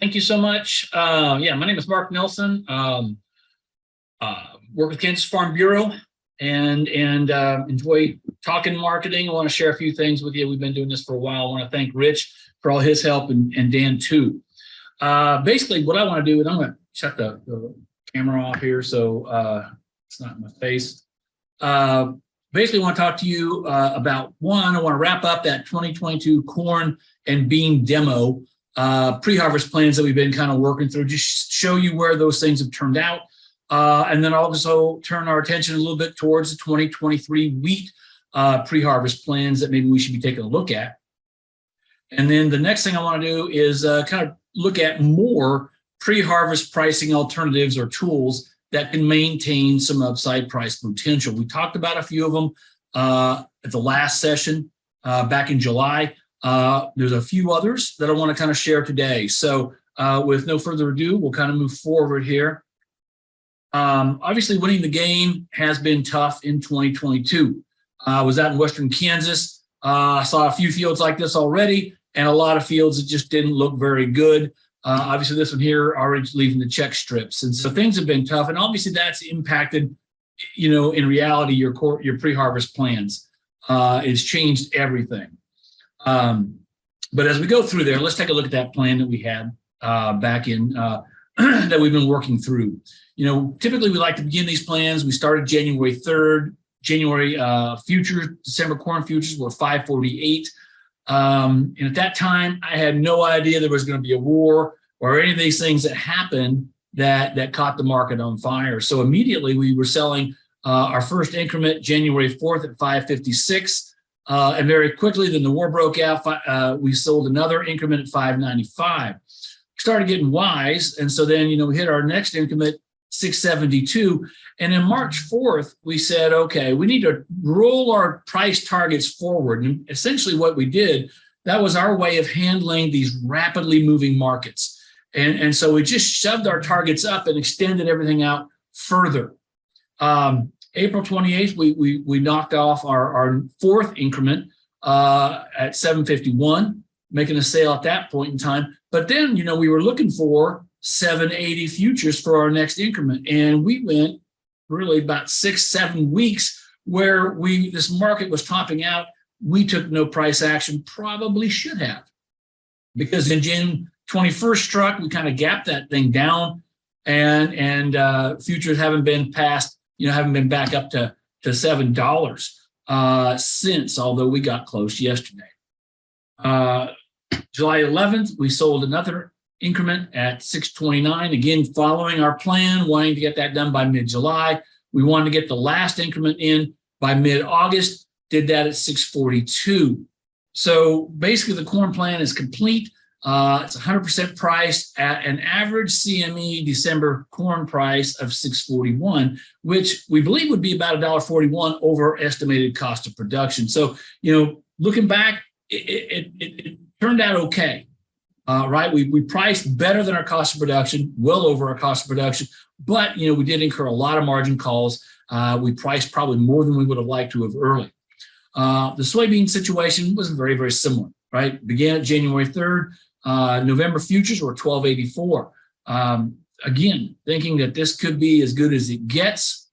Thank you so much. Yeah, my name is Mark Nelson. Work with Kansas Farm Bureau and enjoy talking marketing. I want to share a few things with you. We've been doing this for a while. I want to thank Rich for all his help and Dan too. Basically, what I want to do is I'm going to shut the camera off here so it's not in my face. Basically, I want to talk to you about one. I want to wrap up that 2022 corn and bean demo pre-harvest plans that we've been kind of working through, just show you where those things have turned out. And then also turn our attention a little bit towards the 2023 wheat pre-harvest plans that maybe we should be taking a look at. And then the next thing I want to do is kind of look at more pre-harvest pricing alternatives or tools that can maintain some upside price potential. We talked about a few of them at the last session back in July. There's a few others that I want to kind of share today. So with no further ado, we'll kind of move forward here. Obviously, winning the game has been tough in 2022. I was out in Western Kansas. I saw a few fields like this already, and a lot of fields that just didn't look very good. Obviously, this one here already leaving the check strips. And so things have been tough. And obviously, that's impacted, you know, in reality, your pre-harvest plans. It's changed everything. But as we go through there, let's take a look at that plan that we had back in that we've been working through. You know, typically we like to begin these plans. We started January 3rd. January futures, December corn futures were 548. And at that time, I had no idea there was going to be a war or any of these things that happened that caught the market on fire. So immediately we were selling our first increment January 4th at 556. And very quickly, then the war broke out. We sold another increment at 595. Started getting wise. And so then, you know, we hit our next increment, 672. And then March 4th, we said, okay, we need to roll our price targets forward. And essentially what we did, that was our way of handling these rapidly moving markets. And so we just shoved our targets up and extended everything out further. April 28th, we knocked off our fourth increment at 751, making a sale at that point in time. But then, you know, we were looking for 780 futures for our next increment. And we went really about 6-7 weeks where this market was topping out. We took no price action, probably should have. Because in June 21st struck, we kind of gapped that thing down and futures haven't been past, you know, haven't been back up to $7 since, although we got close yesterday. July 11th, we sold another increment at 629, again, following our plan, wanting to get that done by mid-July. We wanted to get the last increment in by mid-August, did that at 642. So basically the corn plan is complete. It's 100% priced at an average CME December corn price of 641, which we believe would be about $1.41 over estimated cost of production. So, you know, looking back, it turned out okay. Right, we priced better than our cost of production, well over our cost of production, but you know we did incur a lot of margin calls. We priced probably more than we would have liked to have early. The soybean situation was very, very similar. Right, began at January 3rd. November futures were 1284. Again, thinking that this could be as good as it gets.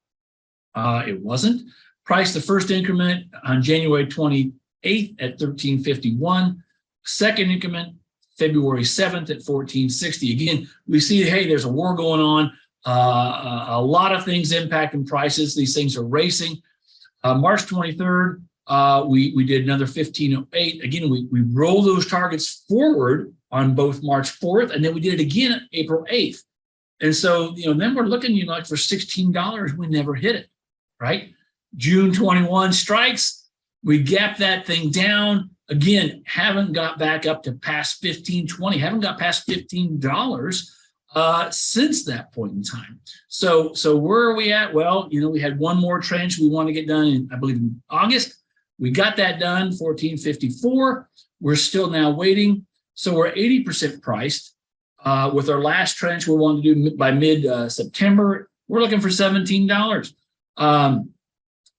It wasn't. Priced the first increment on January 28th at 1351. Second increment February 7th at 1460. Again, we see, hey, there's a war going on. A lot of things impacting prices. These things are racing. March 23rd, we did another 1508. Again, we rolled those targets forward on both March 4th, and then we did it again at April 8th. And so, you know, then we're looking, you know, like for $16, we never hit it, right? June 21 strikes. We gapped that thing down. Again, haven't got back up to past 15.20, haven't got past $15 since that point in time. So where are we at? Well, you know, we had one more trench we want to get done in, I believe, in August. We got that done, 1454. We're still now waiting. So we're 80% priced. With our last trench we want to do by mid-September, we're looking for $17.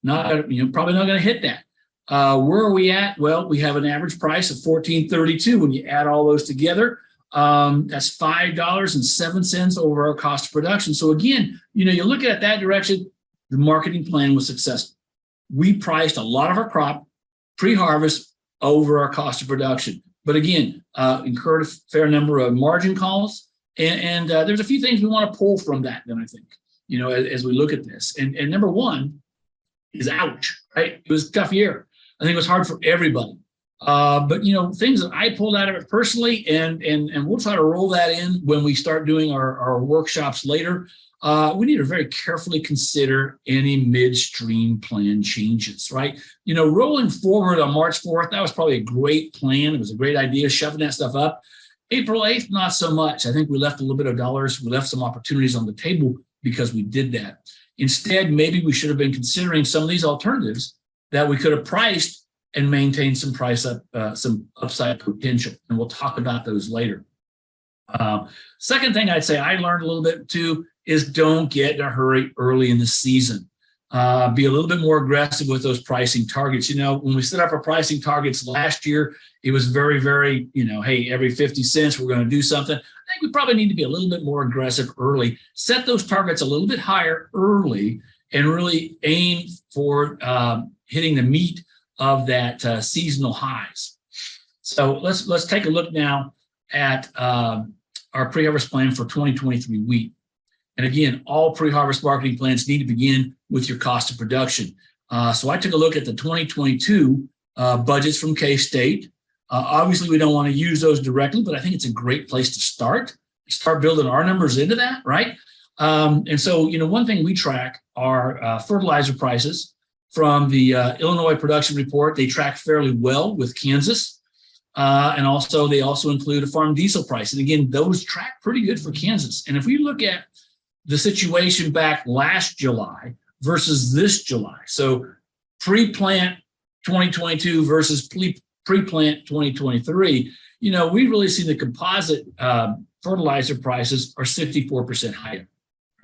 Not, you know, probably not going to hit that. Where are we at? Well, we have an average price of $14.32 when you add all those together. That's $5.07 over our cost of production. So again, you look at that direction, the marketing plan was successful. We priced a lot of our crop pre-harvest over our cost of production. But again, incurred a fair number of margin calls. And there's a few things we want to pull from that then, I think, as we look at this. And number one is ouch, right? It was a tough year. I think it was hard for everybody. But things that I pulled out of it personally, and we'll try to roll that in when we start doing our workshops later. We need to very carefully consider any midstream plan changes, right? Rolling forward on March 4th, that was probably a great plan. It was a great idea, shoving that stuff up. April 8th, not so much. I think we left a little bit of dollars. We left some opportunities on the table because we did that. Instead, maybe we should have been considering some of these alternatives that we could have priced and maintained some some upside potential. And we'll talk about those later. Second thing I'd say I learned a little bit too is don't get in a hurry early in the season. Be a little bit more aggressive with those pricing targets. When we set up our pricing targets last year, it was very, very, hey, every 50 cents, we're going to do something. I think we probably need to be a little bit more aggressive early, set those targets a little bit higher early, and really aim for hitting the meat of that seasonal highs. So let's take a look now at our pre-harvest plan for 2023 wheat. And again, all pre-harvest marketing plans need to begin with your cost of production. So I took a look at the 2022 budgets from K-State. Obviously, we don't want to use those directly, but I think it's a great place to start building our numbers into that, right? And so, one thing we track are fertilizer prices from the Illinois production report. They track fairly well with Kansas. And also, they also include a farm diesel price. And again, those track pretty good for Kansas. And if we look at the situation back last July versus this July, so pre-plant 2022 versus pre-plant 2023, we really see the composite fertilizer prices are 64% higher,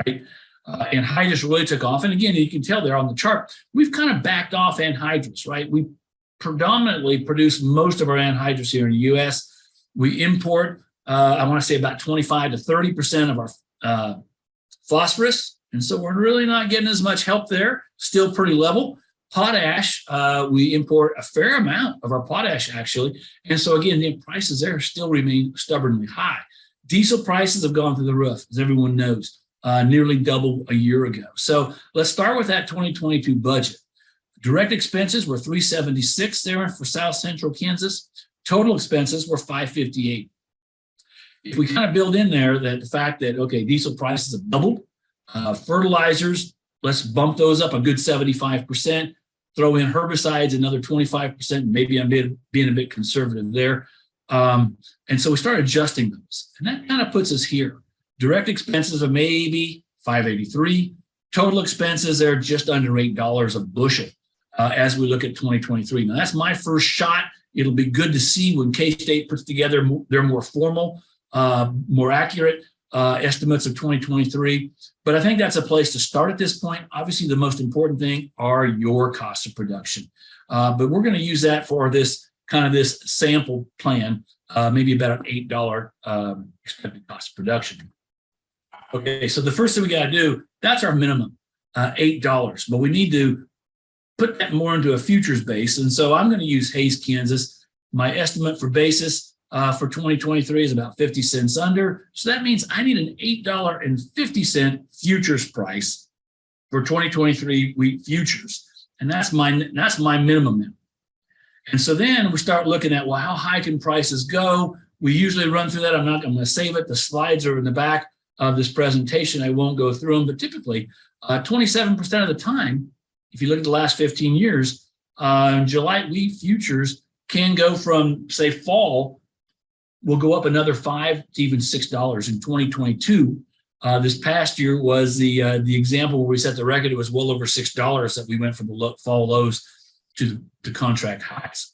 right? Anhydrous really took off. And again, you can tell there on the chart, we've kind of backed off anhydrous, right? We predominantly produce most of our anhydrous here in the U.S. We import, I want to say about 25 to 30% of our phosphorus. And so we're really not getting as much help there, still pretty level. Potash, we import a fair amount of our potash, actually. And so, again, the prices there still remain stubbornly high. Diesel prices have gone through the roof, as everyone knows, nearly double a year ago. So let's start with that 2022 budget. Direct expenses were $376 there for South Central Kansas. Total expenses were $558. If we kind of build in there that the fact that, okay, diesel prices have doubled, fertilizers, let's bump those up a good 75%, throw in herbicides, another 25%, maybe I'm being a bit conservative there. And so we start adjusting those. And that kind of puts us here. Direct expenses are maybe $583. Total expenses are just under $8 a bushel as we look at 2023. Now, that's my first shot. It'll be good to see when K-State puts together their more formal, more accurate estimates of 2023. But I think that's a place to start at this point. Obviously, the most important thing are your costs of production. But we're going to use that for this sample plan, maybe about an $8 expected cost of production. Okay, so the first thing we got to do, that's our minimum, $8. But we need to put that more into a futures base. And so I'm going to use Hays, Kansas. My estimate for basis for 2023 is about 50 cents under. So that means I need an $8.50 futures price for 2023 wheat futures. And that's my minimum. And so then we start looking at, well, how high can prices go? We usually run through that. I'm going to save it. The slides are in the back of this presentation. I won't go through them, but typically 27% of the time, if you look at the last 15 years, July wheat futures can go from, say, fall, will go up another $5 to even $6 in 2022. This past year was the example where we set the record. It was well over $6 that we went from the fall lows to the contract highs.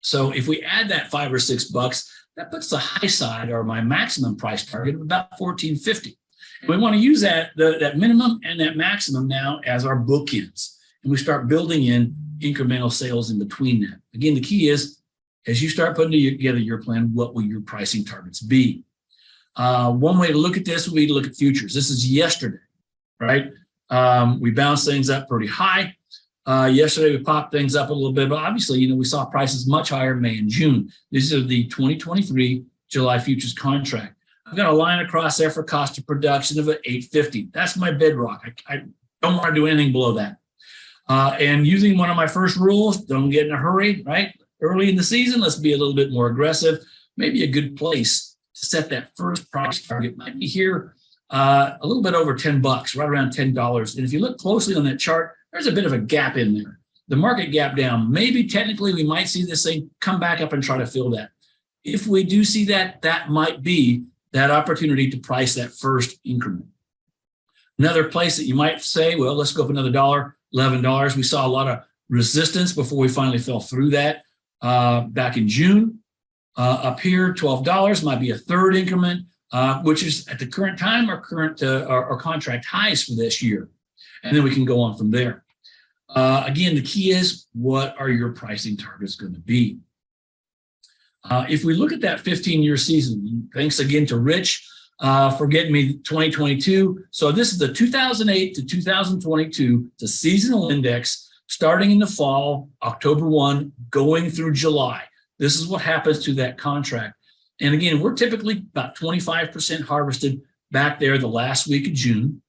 So if we add that $5 or $6, that puts the high side or my maximum price target of about $14.50. And we want to use that minimum and that maximum now as our bookends. And we start building in incremental sales in between that. Again, the key is as you start putting together your plan, what will your pricing targets be? One way to look at this would be to look at futures. This is yesterday, right? We bounced things up pretty high. Yesterday, we popped things up a little bit, but obviously, we saw prices much higher in May and June. These are the 2023 July futures contract. I've got a line across there for cost of production of $8.50. That's my bedrock. I don't want to do anything below that. And using one of my first rules, don't get in a hurry, right? Early in the season, let's be a little bit more aggressive. Maybe a good place to set that first price target might be here a little bit over $10, right around $10. And if you look closely on that chart, there's a bit of a gap in there. The market gap down. Maybe technically we might see this thing come back up and try to fill that. If we do see that, that might be that opportunity to price that first increment. Another place that you might say, well, let's go up another $1, $11. We saw a lot of resistance before we finally fell through that back in June. Up here, $12 might be a third increment, which is at the current time our current our contract highs for this year. And then we can go on from there. Again, the key is, what are your pricing targets going to be? If we look at that 15-year season, thanks again to Rich for getting me 2022. So this is the 2008 to 2022, the seasonal index starting in the fall, October 1, going through July. This is what happens to that contract. And again, we're typically about 25% harvested back there the last week of June.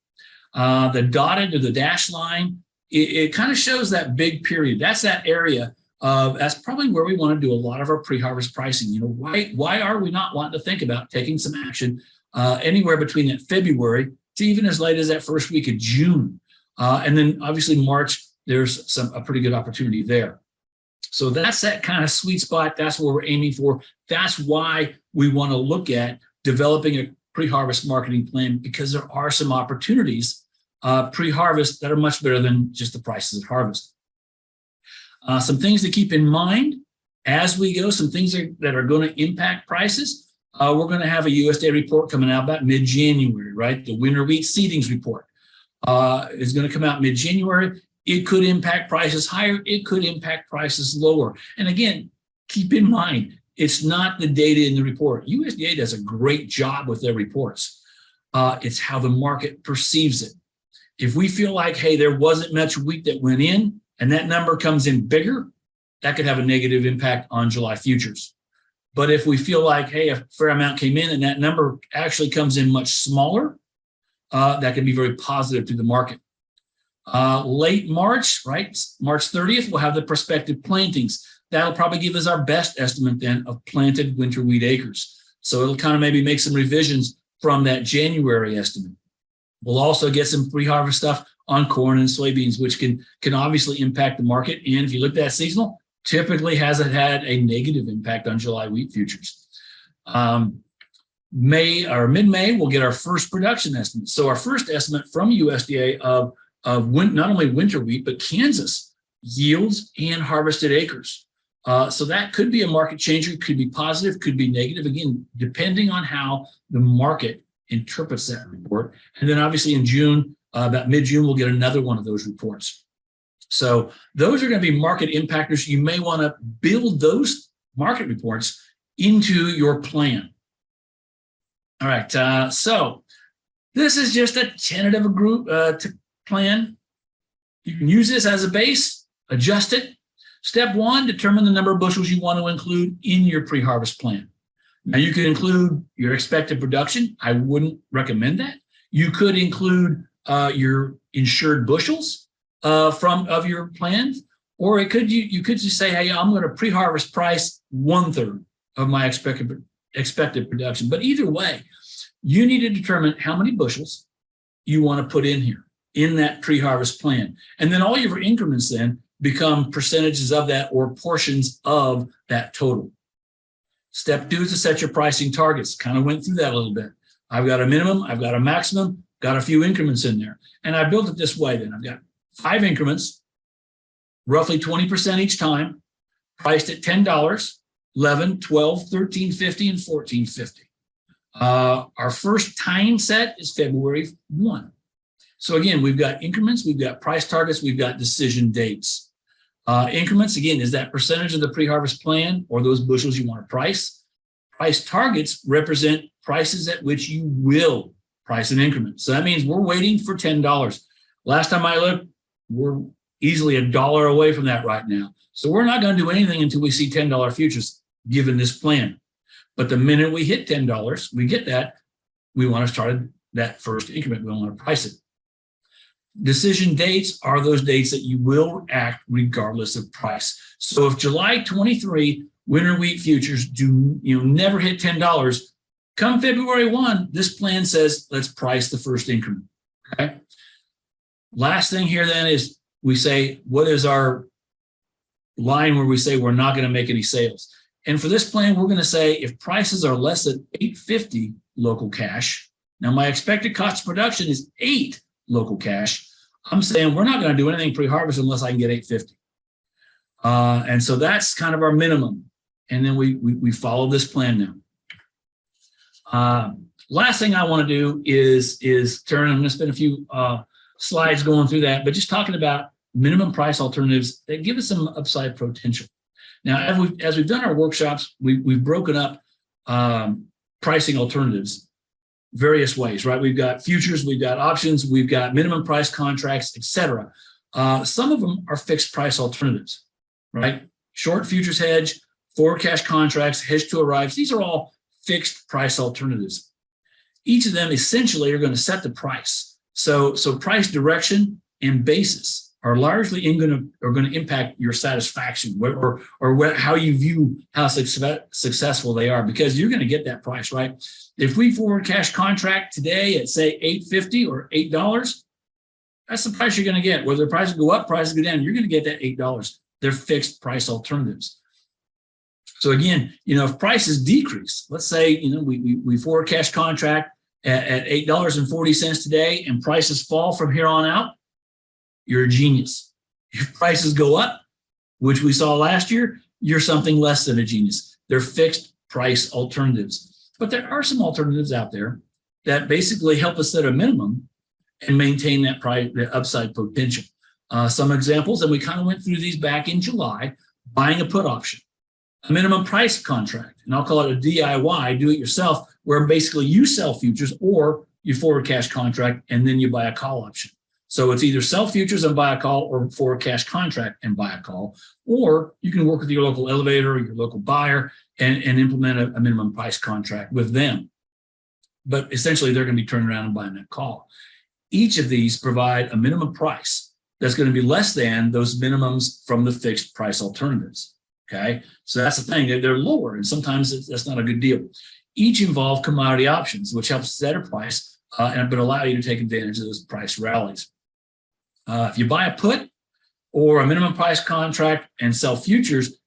The dotted or the dashed line, it kind of shows that big period. That's that area of, that's probably where we want to do a lot of our pre-harvest pricing. Why are we not wanting to think about taking some action anywhere between that February to even as late as that first week of June? And then obviously March, there's a pretty good opportunity there. So that's that kind of sweet spot. That's what we're aiming for. That's why we want to look at developing a pre-harvest marketing plan, because there are some opportunities pre-harvest that are much better than just the prices at harvest. Some things to keep in mind as we go, some things that are going to impact prices. We're going to have a USDA report coming out about mid-January, right? The winter wheat seedings report is going to come out mid-January. It could impact prices higher. It could impact prices lower. And again, keep in mind, it's not the data in the report. USDA does a great job with their reports. It's how the market perceives it. If we feel like, hey, there wasn't much wheat that went in and that number comes in bigger, that could have a negative impact on July futures. But if we feel like, hey, a fair amount came in and that number actually comes in much smaller, that can be very positive to the market. Late March, right? March 30th, we'll have the prospective plantings. That'll probably give us our best estimate then of planted winter wheat acres. So it'll kind of maybe make some revisions from that January estimate. We'll also get some pre-harvest stuff on corn and soybeans, which can obviously impact the market. And if you look at that seasonal, typically hasn't had a negative impact on July wheat futures. May or mid-May, we'll get our first production estimate. So our first estimate from USDA of not only winter wheat, but Kansas yields and harvested acres. So that could be a market changer, could be positive, could be negative, again, depending on how the market interprets that report. And then obviously in June, about mid-June, we'll get another one of those reports. So those are going to be market impactors. You may want to build those market reports into your plan. All right, so this is just a tentative plan. You can use this as a base, adjust it. Step one, determine the number of bushels you want to include in your pre-harvest plan. Now you could include your expected production. I wouldn't recommend that. You could include your insured bushels of your plans, or you could just say, hey, I'm going to pre-harvest price 1/3 of my expected production. But either way, you need to determine how many bushels you want to put in here in that pre-harvest plan. And then all your increments then become percentages of that or portions of that total. Step 2 is to set your pricing targets. Kind of went through that a little bit. I've got a minimum, I've got a maximum, got a few increments in there. And I built it this way then. I've got 5 increments, roughly 20% each time, priced at $10, $11, $12, $13.50, and $14.50. Our first time set is February 1. So again, we've got increments, we've got price targets, we've got decision dates. Increments, again, is that percentage of the pre-harvest plan or those bushels you want to price. Price targets represent prices at which you will price an increment. So that means we're waiting for $10. Last time I looked, we're easily $1 away from that right now. So we're not going to do anything until we see $10 futures given this plan. But the minute we hit $10, we get that, we want to start that first increment. We want to price it. Decision dates are those dates that you will act regardless of price. So if July 23 winter wheat futures do never hit $10, come February 1, this plan says let's price the first increment. Okay. Last thing here then is we say, what is our line where we say we're not going to make any sales? And for this plan, we're going to say if prices are less than $8.50 local cash, now my expected cost of production is $8 local cash. I'm saying we're not going to do anything pre-harvest unless I can get $8.50. And so that's kind of our minimum. And then we follow this plan now. Last thing I want to do is turn, I'm going to spend a few slides going through that, but just talking about minimum price alternatives that give us some upside potential. Now, as we've done our workshops, we've broken up pricing alternatives various ways, right? We've got futures, we've got options, we've got minimum price contracts, etc. Some of them are fixed price alternatives, right? Short futures hedge, forward cash contracts, hedge to arrives. These are all fixed price alternatives. Each of them essentially are going to set the price. So price direction and basis are largely going to impact your satisfaction or how you view how successful they are, because you're going to get that price, right? If we forward cash contract today at say $8.50 or $8, that's the price you're going to get. Whether the prices go up, prices go down, you're going to get that $8. They're fixed price alternatives. So again, if prices decrease, let's say we forward cash contract at $8.40 today, and prices fall from here on out, you're a genius. If prices go up, which we saw last year, you're something less than a genius. They're fixed price alternatives. But there are some alternatives out there that basically help us set a minimum and maintain that price, the upside potential. Some examples, and we kind of went through these back in July: buying a put option, a minimum price contract, and I'll call it a DIY, do it yourself, where basically you sell futures or you forward cash contract and then you buy a call option. So it's either sell futures and buy a call or forward cash contract and buy a call, or you can work with your local elevator or your local buyer and implement a minimum price contract with them. But essentially they're going to be turning around and buying that call. Each of these provide a minimum price that's going to be less than those minimums from the fixed price alternatives. Okay, so that's the thing, they're lower, and sometimes that's not a good deal. Each involve commodity options, which helps set a price but allow you to take advantage of those price rallies. If you buy a put or a minimum price contract and sell futures,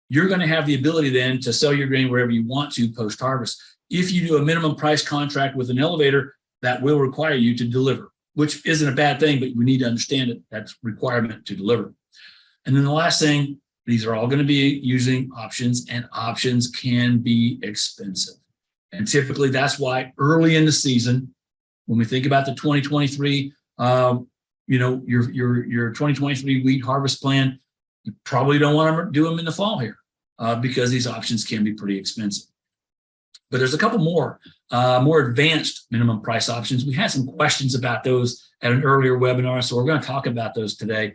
you're going to have the ability then to sell your grain wherever you want to post-harvest. If you do a minimum price contract with an elevator, that will require you to deliver, which isn't a bad thing, but we need to understand it. That's requirement to deliver. And then the last thing, these are all going to be using options, and options can be expensive. And typically that's why early in the season, when we think about the 2023, your 2023 wheat harvest plan, you probably don't want to do them in the fall here because these options can be pretty expensive. But there's a couple more advanced minimum price options. We had some questions about those at an earlier webinar, so we're going to talk about those today.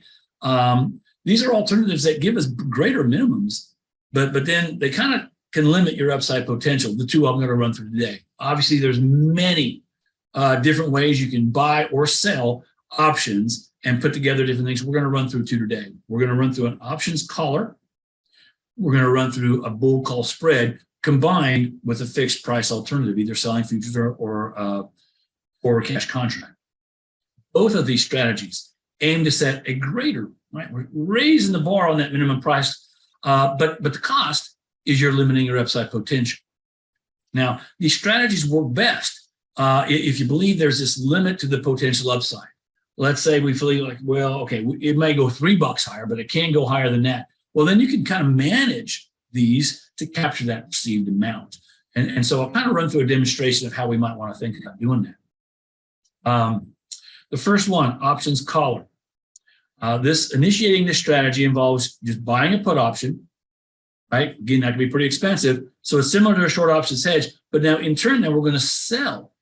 These are alternatives that give us greater minimums, but then they kind of can limit your upside potential. The two I'm going to run through today. Obviously, there's many different ways you can buy or sell options and put together different things. We're going to run through two today. We're going to run through an options collar. We're going to run through a bull call spread combined with a fixed price alternative, either selling futures or forward cash contract. Both of these strategies aim to set a greater, right? We're raising the bar on that minimum price, but the cost is you're limiting your upside potential. Now, these strategies work best if you believe there's this limit to the potential upside. Let's say we feel like, well, okay, it may go $3 higher, but it can go higher than that. Well, then you can kind of manage these to capture that perceived amount. And so I'll kind of run through a demonstration of how we might want to think about doing that. The first one, options collar. Initiating this strategy involves just buying a put option, right? Again, that can be pretty expensive. So it's similar to a short options hedge, but now in turn, then we're going to sell.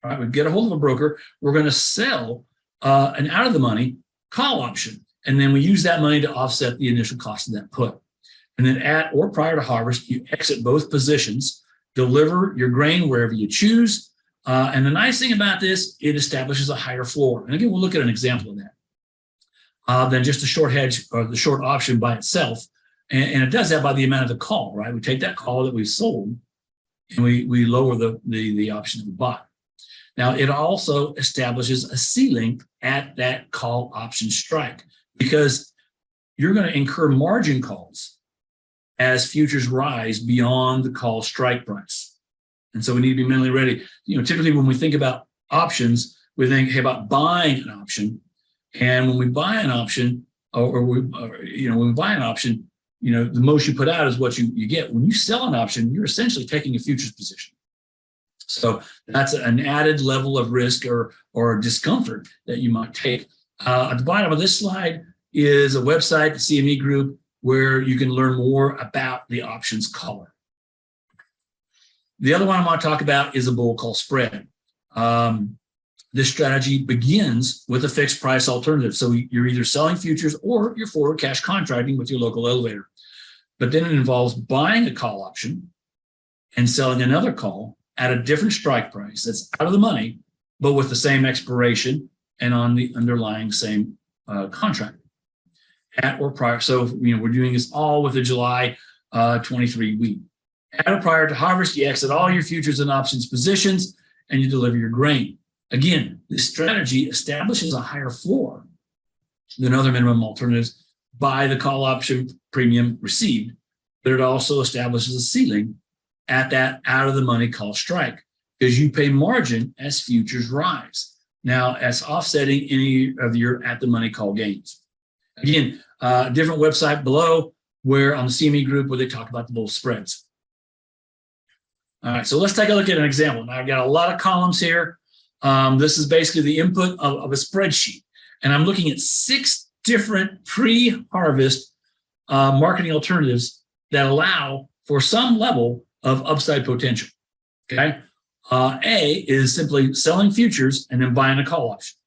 All right, we get a hold of a broker. We're going to sell an out of the money call option, and then we use that money to offset the initial cost of that put. And then at or prior to harvest, you exit both positions, deliver your grain wherever you choose. And the nice thing about this, it establishes a higher floor. And again, we'll look at an example of that than just a short hedge or the short option by itself. And it does that by the amount of the call, right? We take that call that we sold and we lower the option that we bought. Now, it also establishes a ceiling at that call option strike because you're going to incur margin calls as futures rise beyond the call strike price. And so we need to be mentally ready. Typically when we think about options, we think about buying an option. And when we buy an option, when we buy an option, the most you put out is what you get. When you sell an option, you're essentially taking a futures position. So that's an added level of risk or discomfort that you might take. At the bottom of this slide is a website, the CME Group, where you can learn more about the options caller. The other one I want to talk about is a bull call spread. This strategy begins with a fixed price alternative. So you're either selling futures or you're forward cash contracting with your local elevator. But then it involves buying a call option and selling another call at a different strike price that's out of the money, but with the same expiration and on the underlying same contract at or prior. So, we're doing this all with the July 23 wheat. At or prior to harvest, you exit all your futures and options positions and you deliver your grain. Again, this strategy establishes a higher floor than other minimum alternatives by the call option premium received, but it also establishes a ceiling at that out of the money call strike because you pay margin as futures rise. Now, that's offsetting any of your at the money call gains. Again, a different website below where on the CME Group where they talk about the bull spreads. All right, so let's take a look at an example. Now, I've got a lot of columns here. This is basically the input of a spreadsheet, and I'm looking at 6 different pre-harvest marketing alternatives that allow for some level of upside potential, okay? A is simply selling futures and then buying a call option.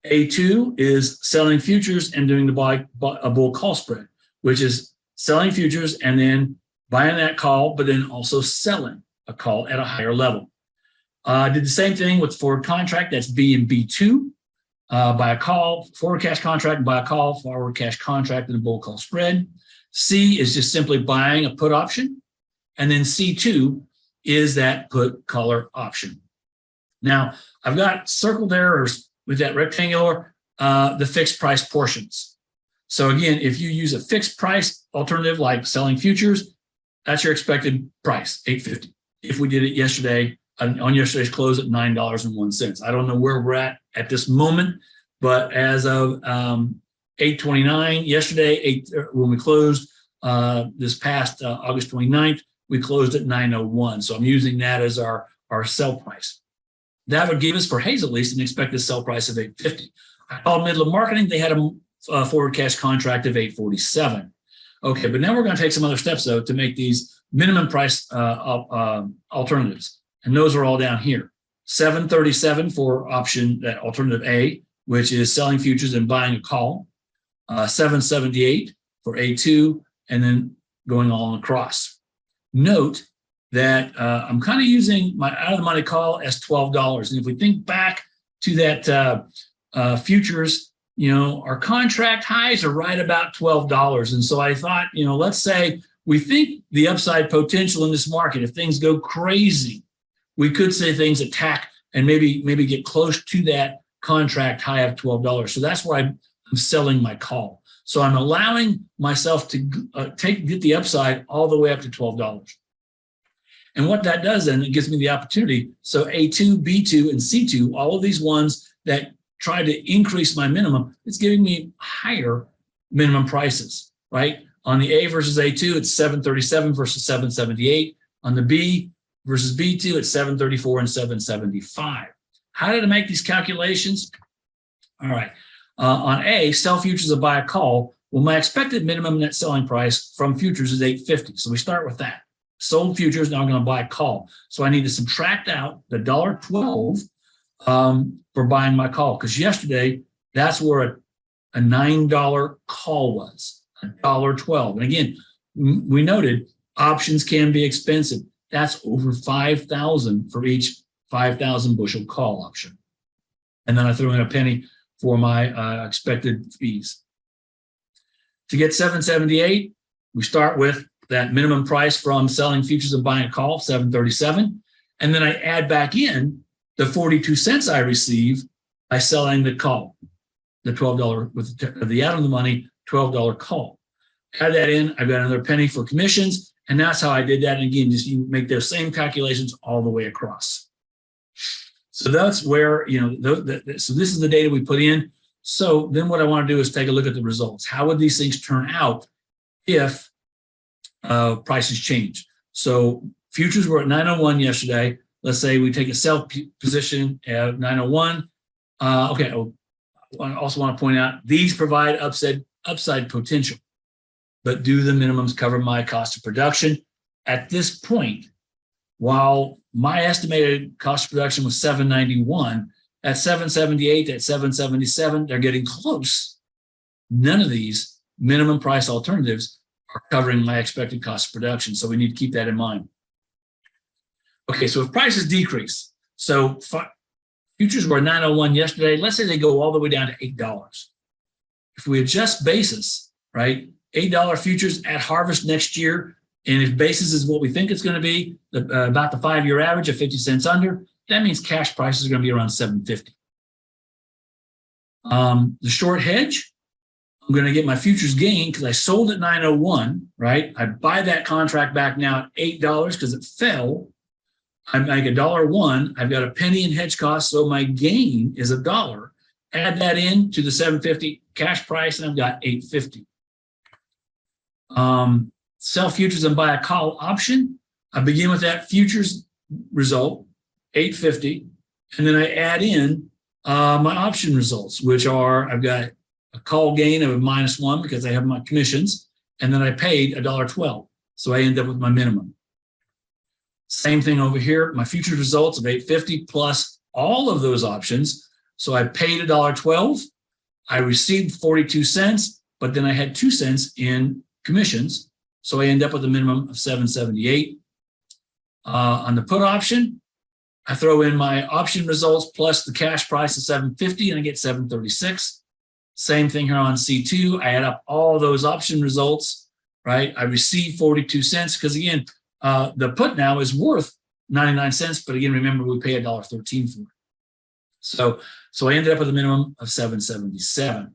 A2 is selling futures and doing a bull call spread, which is selling futures and then buying that call, but then also selling a call at a higher level. Did the same thing with forward contract, that's B and B2. Buy a call, forward cash contract, buy a call, forward cash contract, and a bull call spread. C is just simply buying a put option. And then C2 is that put caller option. Now, I've got circled there with that rectangular, the fixed price portions. So again, if you use a fixed price alternative like selling futures, that's your expected price, $8.50. If we did it yesterday, on yesterday's close at $9.01. I don't know where we're at this moment, but as of 8/29 yesterday, when we closed this past August 29th, we closed at 901. So I'm using that as our sell price. That would give us, for Hayes at least, an expected sell price of $8.50. I called Midland Marketing. They had a forward cash contract of $8.47. Okay, but now we're going to take some other steps, though, to make these minimum price alternatives. And those are all down here. $7.37 for option, that alternative A, which is selling futures and buying a call. $7.78 for A2, and then going all across. Note that I'm kind of using my out of the money call as $12. And if we think back to that futures, our contract highs are right about $12. And so I thought, let's say we think the upside potential in this market, if things go crazy, we could say things attack and maybe get close to that contract high of $12. So that's why I'm selling my call. So I'm allowing myself to get the upside all the way up to $12. And what that does then, it gives me the opportunity. So A2, B2, and C2, all of these ones that try to increase my minimum, it's giving me higher minimum prices, right? On the A versus A2, it's $7.37 versus $7.78. On the B versus B2, it's $7.34 and $7.75. How did I make these calculations? All right. On A, sell futures and buy a call. Well, my expected minimum net selling price from futures is $8.50. So we start with that. Sold futures, now I'm going to buy a call. So I need to subtract out the $1.12 for buying my call, because yesterday that's where a $9 call was, $1.12. And again, we noted options can be expensive. That's over $5,000 for each 5,000 bushel call option. And then I throw in a penny for my expected fees. To get 778, we start with that minimum price from selling futures and buying a call, 737. And then I add back in the 42 cents I receive by selling the call, the $12 with the out of the money, $12 call. Add that in, I've got another penny for commissions, and that's how I did that. And again, just you make those same calculations all the way across. So that's where, so this is the data we put in. So then what I want to do is take a look at the results. How would these things turn out if prices change? So futures were at 901 yesterday. Let's say we take a sell position at 901. Okay, I also want to point out these provide upside potential, but do the minimums cover my cost of production? At this point, while my estimated cost of production was 791, at 778, at 777, they're getting close. None of these minimum price alternatives are covering my expected cost of production, so we need to keep that in mind. Okay, so if prices decrease, so futures were 901 yesterday, let's say they go all the way down to $8. If we adjust basis, right, $8 futures at harvest next year, and if basis is what we think it's going to be, about the 5-year average of 50 cents under, that means cash prices are going to be around $7.50. The short hedge, I'm going to get my futures gain because I sold at 901, right? I buy that contract back now at $8 because it fell. I make $1.01. I've got a penny in hedge costs, so my gain is $1. Add that in to the $7.50 cash price, and I've got $8.50. Sell futures and buy a call option. I begin with that futures result, $8.50, and then I add in my option results, which are I've got a call gain of -1 because I have my commissions, and then I paid $1.12, so I end up with my minimum. Same thing over here, my futures results of $8.50 plus all of those options, so I paid $1.12, I received 42 cents, but then I had 2 cents in commissions, so I end up with a minimum of $7.78. On the put option, I throw in my option results plus the cash price of $7.50 and I get $7.36. Same thing here on C2. I add up all those option results, right? I receive 42 cents because again, the put now is worth 99 cents, but again, remember we pay $1.13 for it. So I ended up with a minimum of $7.77.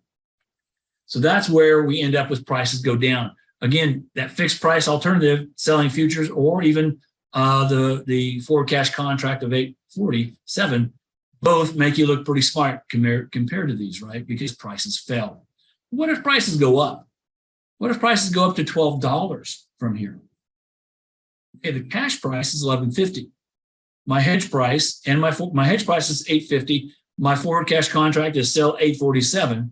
So that's where we end up with prices go down. Again, that fixed price alternative, selling futures or even the forward cash contract of 847, both make you look pretty smart compared to these, right? Because prices fell. What if prices go up? What if prices go up to $12 from here? Okay, the cash price is $11.50. My hedge price and my hedge price is $8.50. My forward cash contract is still $8.47,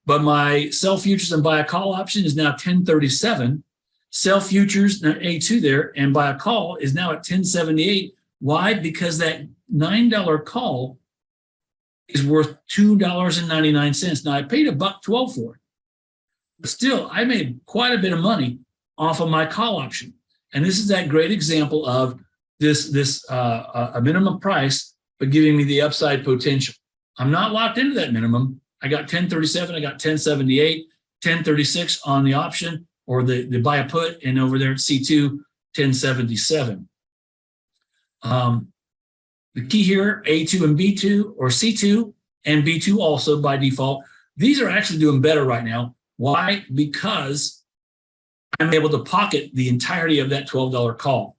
but my sell futures and buy a call option is now $10.37. Sell futures, A2 there, and buy a call is now at $10.78. Why? Because that $9 call is worth $2.99. Now I paid $1.12 for it, but still I made quite a bit of money off of my call option. And this is that great example of a minimum price, but giving me the upside potential. I'm not locked into that minimum. I got 1037, I got 1078, 1036 on the option or the buy a put, and over there at C2, 1077. The key here, A2 and B2, or C2 and B2 also by default, these are actually doing better right now. Why? Because I'm able to pocket the entirety of that $12 call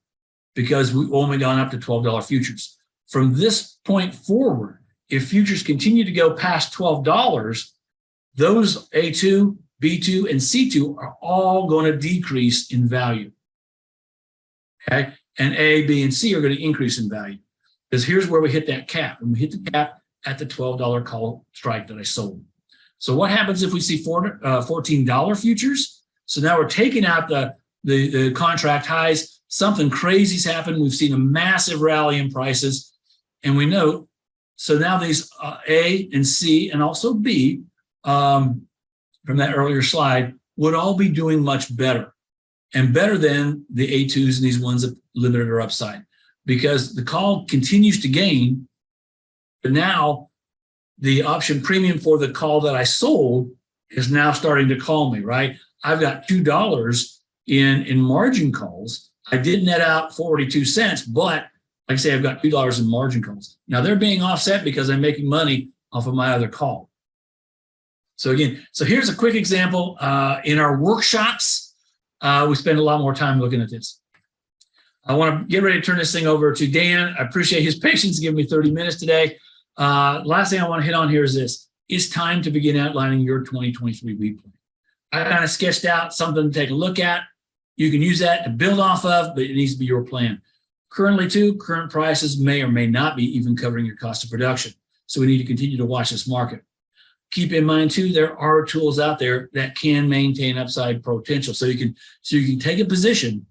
because we've only gone up to $12 futures. From this point forward, if futures continue to go past $12, those A2, B2, and C2 are all going to decrease in value. Okay, and A, B, and C are going to increase in value. Because here's where we hit that cap, and we hit the cap at the $12 call strike that I sold. So what happens if we see $14 futures? So now we're taking out the contract highs. Something crazy's happened. We've seen a massive rally in prices, and we know. So now these A and C and also B from that earlier slide would all be doing much better, and better than the A2s and these ones that limited or upside, because the call continues to gain, but now the option premium for the call that I sold is now starting to call me, right? I've got $2 in margin calls. I did net out 42 cents, but like I say, I've got $2 in margin calls. Now they're being offset because I'm making money off of my other call. So again, so here's a quick example. In our workshops, we spend a lot more time looking at this. I want to get ready to turn this thing over to Dan. I appreciate his patience giving me 30 minutes today. Last thing I want to hit on here is this. It's time to begin outlining your 2023 wheat plan. I kind of sketched out something to take a look at. You can use that to build off of, but it needs to be your plan. Currently, too, current prices may or may not be even covering your cost of production. So we need to continue to watch this market. Keep in mind, too, there are tools out there that can maintain upside potential. So you can take a position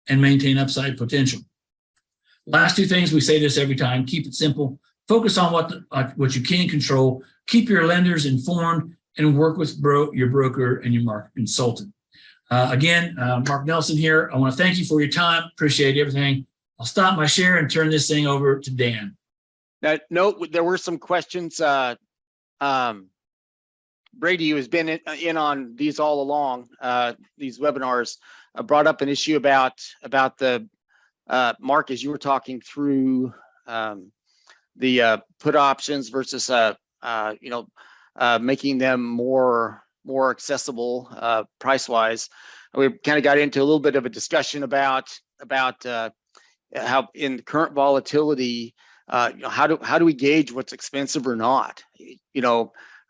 and maintain upside potential. Last two things, we say this every time, keep it simple. Focus on what you can control. Keep your lenders informed and work with your broker and your market consultant. Again, Mark Nelson here. I want to thank you for your time. Appreciate everything. I'll stop my share and turn this thing over to Dan. Now, note there were some questions. Brady, who has been in on these all along, these webinars, brought up an issue about the Mark, as you were talking through the put options versus making them more accessible price wise. We kind of got into a little bit of a discussion about how in the current volatility, how do we gauge what's expensive or not?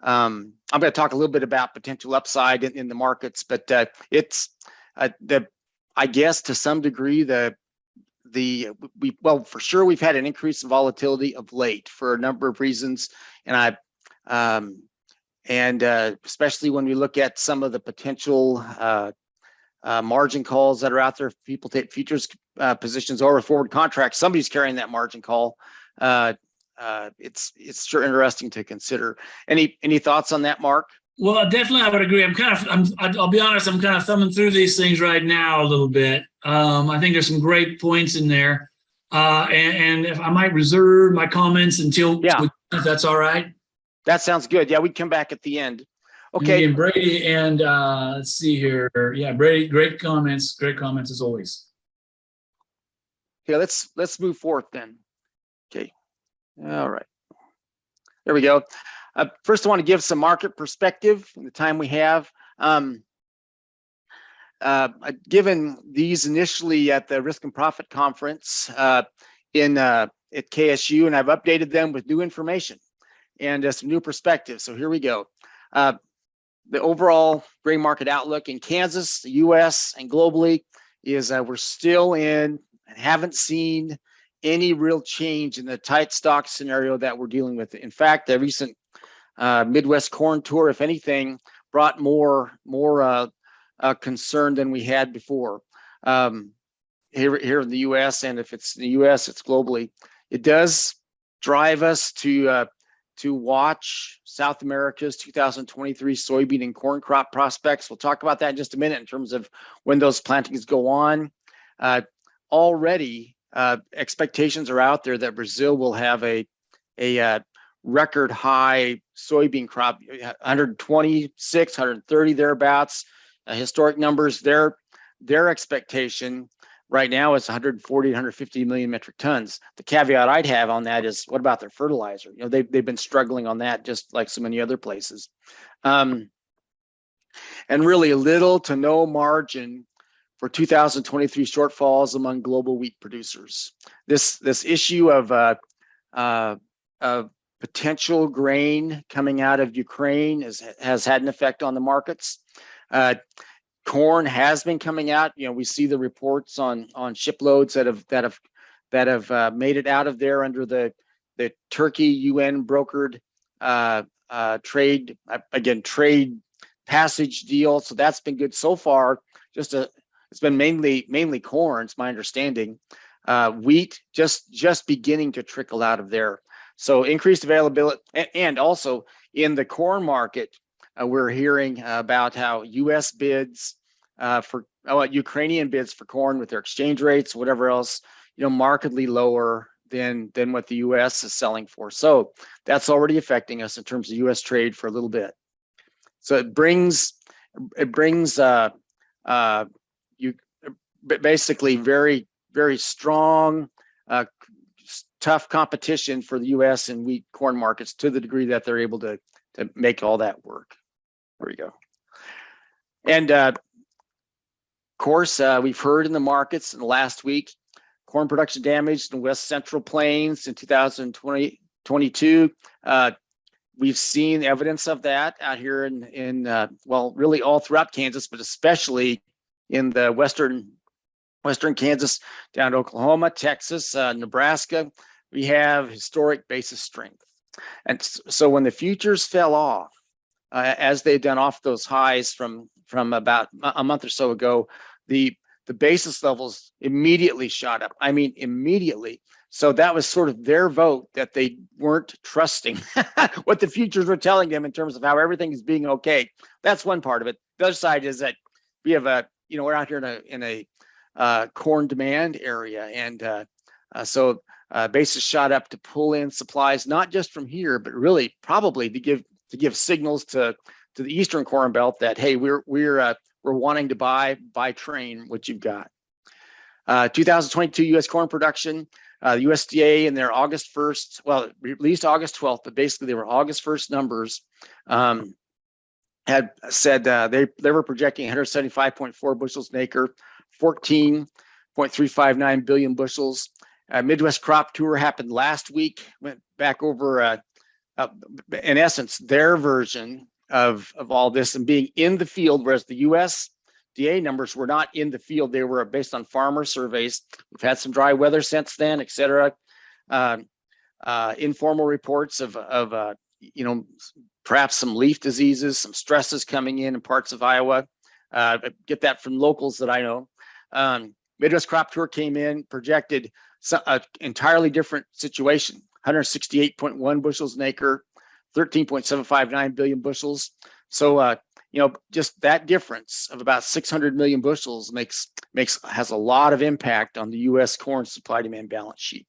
I'm going to talk a little bit about potential upside in the markets, but it's I guess to some degree for sure we've had an increase in volatility of late for a number of reasons, and especially when we look at some of the potential margin calls that are out there. If people take futures positions over forward contracts, somebody's carrying that margin call. It's sure interesting to consider. Any thoughts on that, Mark? Well, definitely, I would agree. I'll be honest, I'm kind of thumbing through these things right now a little bit. I think there's some great points in there, and if I might reserve my comments until, if that's all right. That sounds good. Yeah, we'd come back at the end. Okay, and Brady, and let's see here. Yeah, Brady, great comments as always. Okay, let's move forth then. Okay, all right, there we go. First, I want to give some market perspective in the time we have. Given these initially at the Risk and Profit Conference at KSU, and I've updated them with new information and some new perspectives. So here we go. The overall grain market outlook in Kansas, the U.S., and globally is we're still in and haven't seen any real change in the tight stock scenario that we're dealing with. In fact, the recent Midwest corn tour, if anything, brought more concern than we had before here in the U.S. And if it's in the U.S., it's globally. It does drive us to watch South America's 2023 soybean and corn crop prospects. We'll talk about that in just a minute in terms of when those plantings go on. Already, expectations are out there that Brazil will have a record high soybean crop, 126, 130 thereabouts. Historic numbers. Their expectation right now is 140, 150 million metric tons. The caveat I'd have on that is, what about their fertilizer? They've been struggling on that, just like so many other places, and really little to no margin for 2023 shortfalls among global wheat producers. This issue of potential grain coming out of Ukraine has had an effect on the markets. Corn has been coming out. We see the reports on shiploads that have made it out of there under the Turkey UN brokered trade passage deal. So that's been good so far. It's been mainly corn, it's my understanding. Wheat just beginning to trickle out of there. So increased availability, and also in the corn market, we're hearing about how U.S. bids Ukrainian bids for corn with their exchange rates, whatever else, markedly lower than what the U.S. is selling for. So that's already affecting us in terms of U.S. trade for a little bit. So it brings you basically very, very strong, tough competition for the U.S. and wheat corn markets to the degree that they're able to make all that work. There we go. And of course, we've heard in the markets in the last week, corn production damage in the West Central Plains in 2022. We've seen evidence of that out here in well, really all throughout Kansas, but especially in the western Kansas down to Oklahoma, Texas, Nebraska. We have historic basis strength. And so when the futures fell off, as they've done off those highs from about a month or so ago, the basis levels immediately shot up. I mean, immediately. So that was sort of their vote that they weren't trusting what the futures were telling them in terms of how everything is being okay. That's one part of it. The other side is that we have we're out here in a corn demand area, and so basis shot up to pull in supplies, not just from here, but really probably to give signals to the Eastern Corn Belt that, hey, we're wanting to buy train what you've got. 2022 U.S. corn production, the USDA in their August 1st, well, released August 12th, but basically they were August 1st numbers, had said they were projecting 175.4 bushels an acre, 14.359 billion bushels. Midwest crop tour happened last week, went back over, in essence, their version of all this and being in the field, whereas the USDA numbers were not in the field. They were based on farmer surveys. We've had some dry weather since then, et cetera. Informal reports of perhaps some leaf diseases, some stresses coming in parts of Iowa. Get that from locals that I know. Midwest crop tour came in, projected an entirely different situation, 168.1 bushels an acre, 13.759 billion bushels. So, just that difference of about 600 million bushels has a lot of impact on the U.S. corn supply demand balance sheet.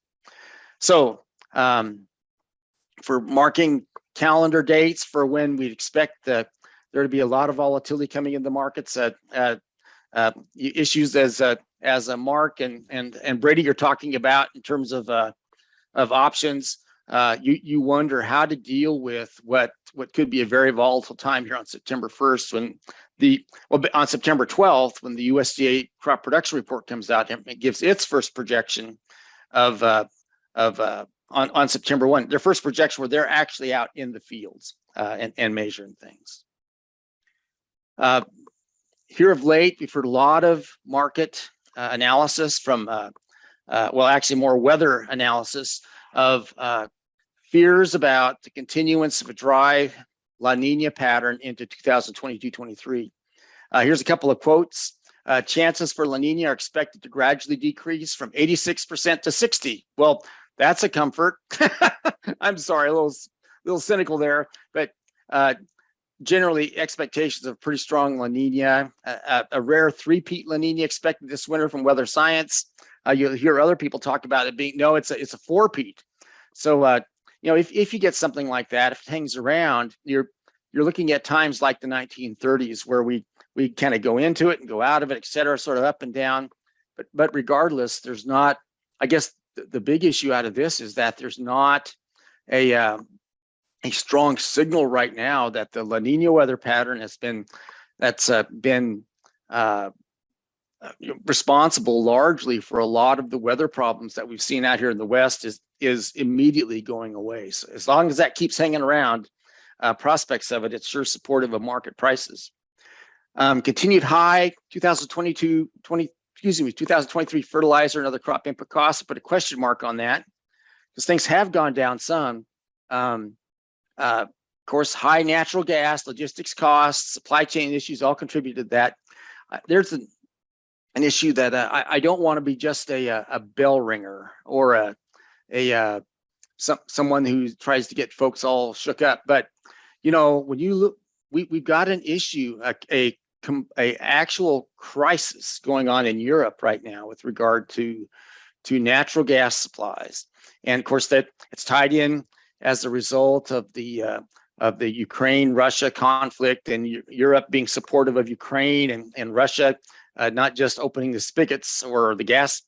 So, for marking calendar dates for when we expect there to be a lot of volatility coming in the markets, issues as a Mark and Brady are talking about in terms of options. You wonder how to deal with what could be a very volatile time here on September 1st on September 12th, when the USDA crop production report comes out and it gives its first projection on September 1, their first projection where they're actually out in the fields and measuring things. Here of late, we've heard a lot of market analysis from, actually more weather analysis of fears about the continuance of a dry La Nina pattern into 2022-23. Here's a couple of quotes. Chances for La Nina are expected to gradually decrease from 86% to 60%. Well, that's a comfort. I'm sorry, a little cynical there, but generally expectations of pretty strong La Nina, a rare three-peat La Nina expected this winter from Weather Science. You'll hear other people talk about it being, no, it's a four-peat. So, if you get something like that, if it hangs around, you're looking at times like the 1930s where we kind of go into it and go out of it, et cetera, sort of up and down. But regardless, there's not, I guess the big issue out of this is that there's not a strong signal right now that the La Nina weather pattern has been responsible largely for a lot of the weather problems that we've seen out here in the West is immediately going away. So as long as that keeps hanging around, prospects of it, it's sure supportive of market prices. Continued high 2023 fertilizer and other crop input costs, put a question mark on that because things have gone down some. course, high natural gas, logistics costs, supply chain issues all contributed to that. There's an issue that I don't want to be just a bell ringer or someone who tries to get folks all shook up. But, when you look, we've got an issue, a actual crisis going on in Europe right now with regard to natural gas supplies. And of course, that it's tied in as a result of the Ukraine-Russia conflict, and Europe being supportive of Ukraine, and Russia not just opening the spigots or the gas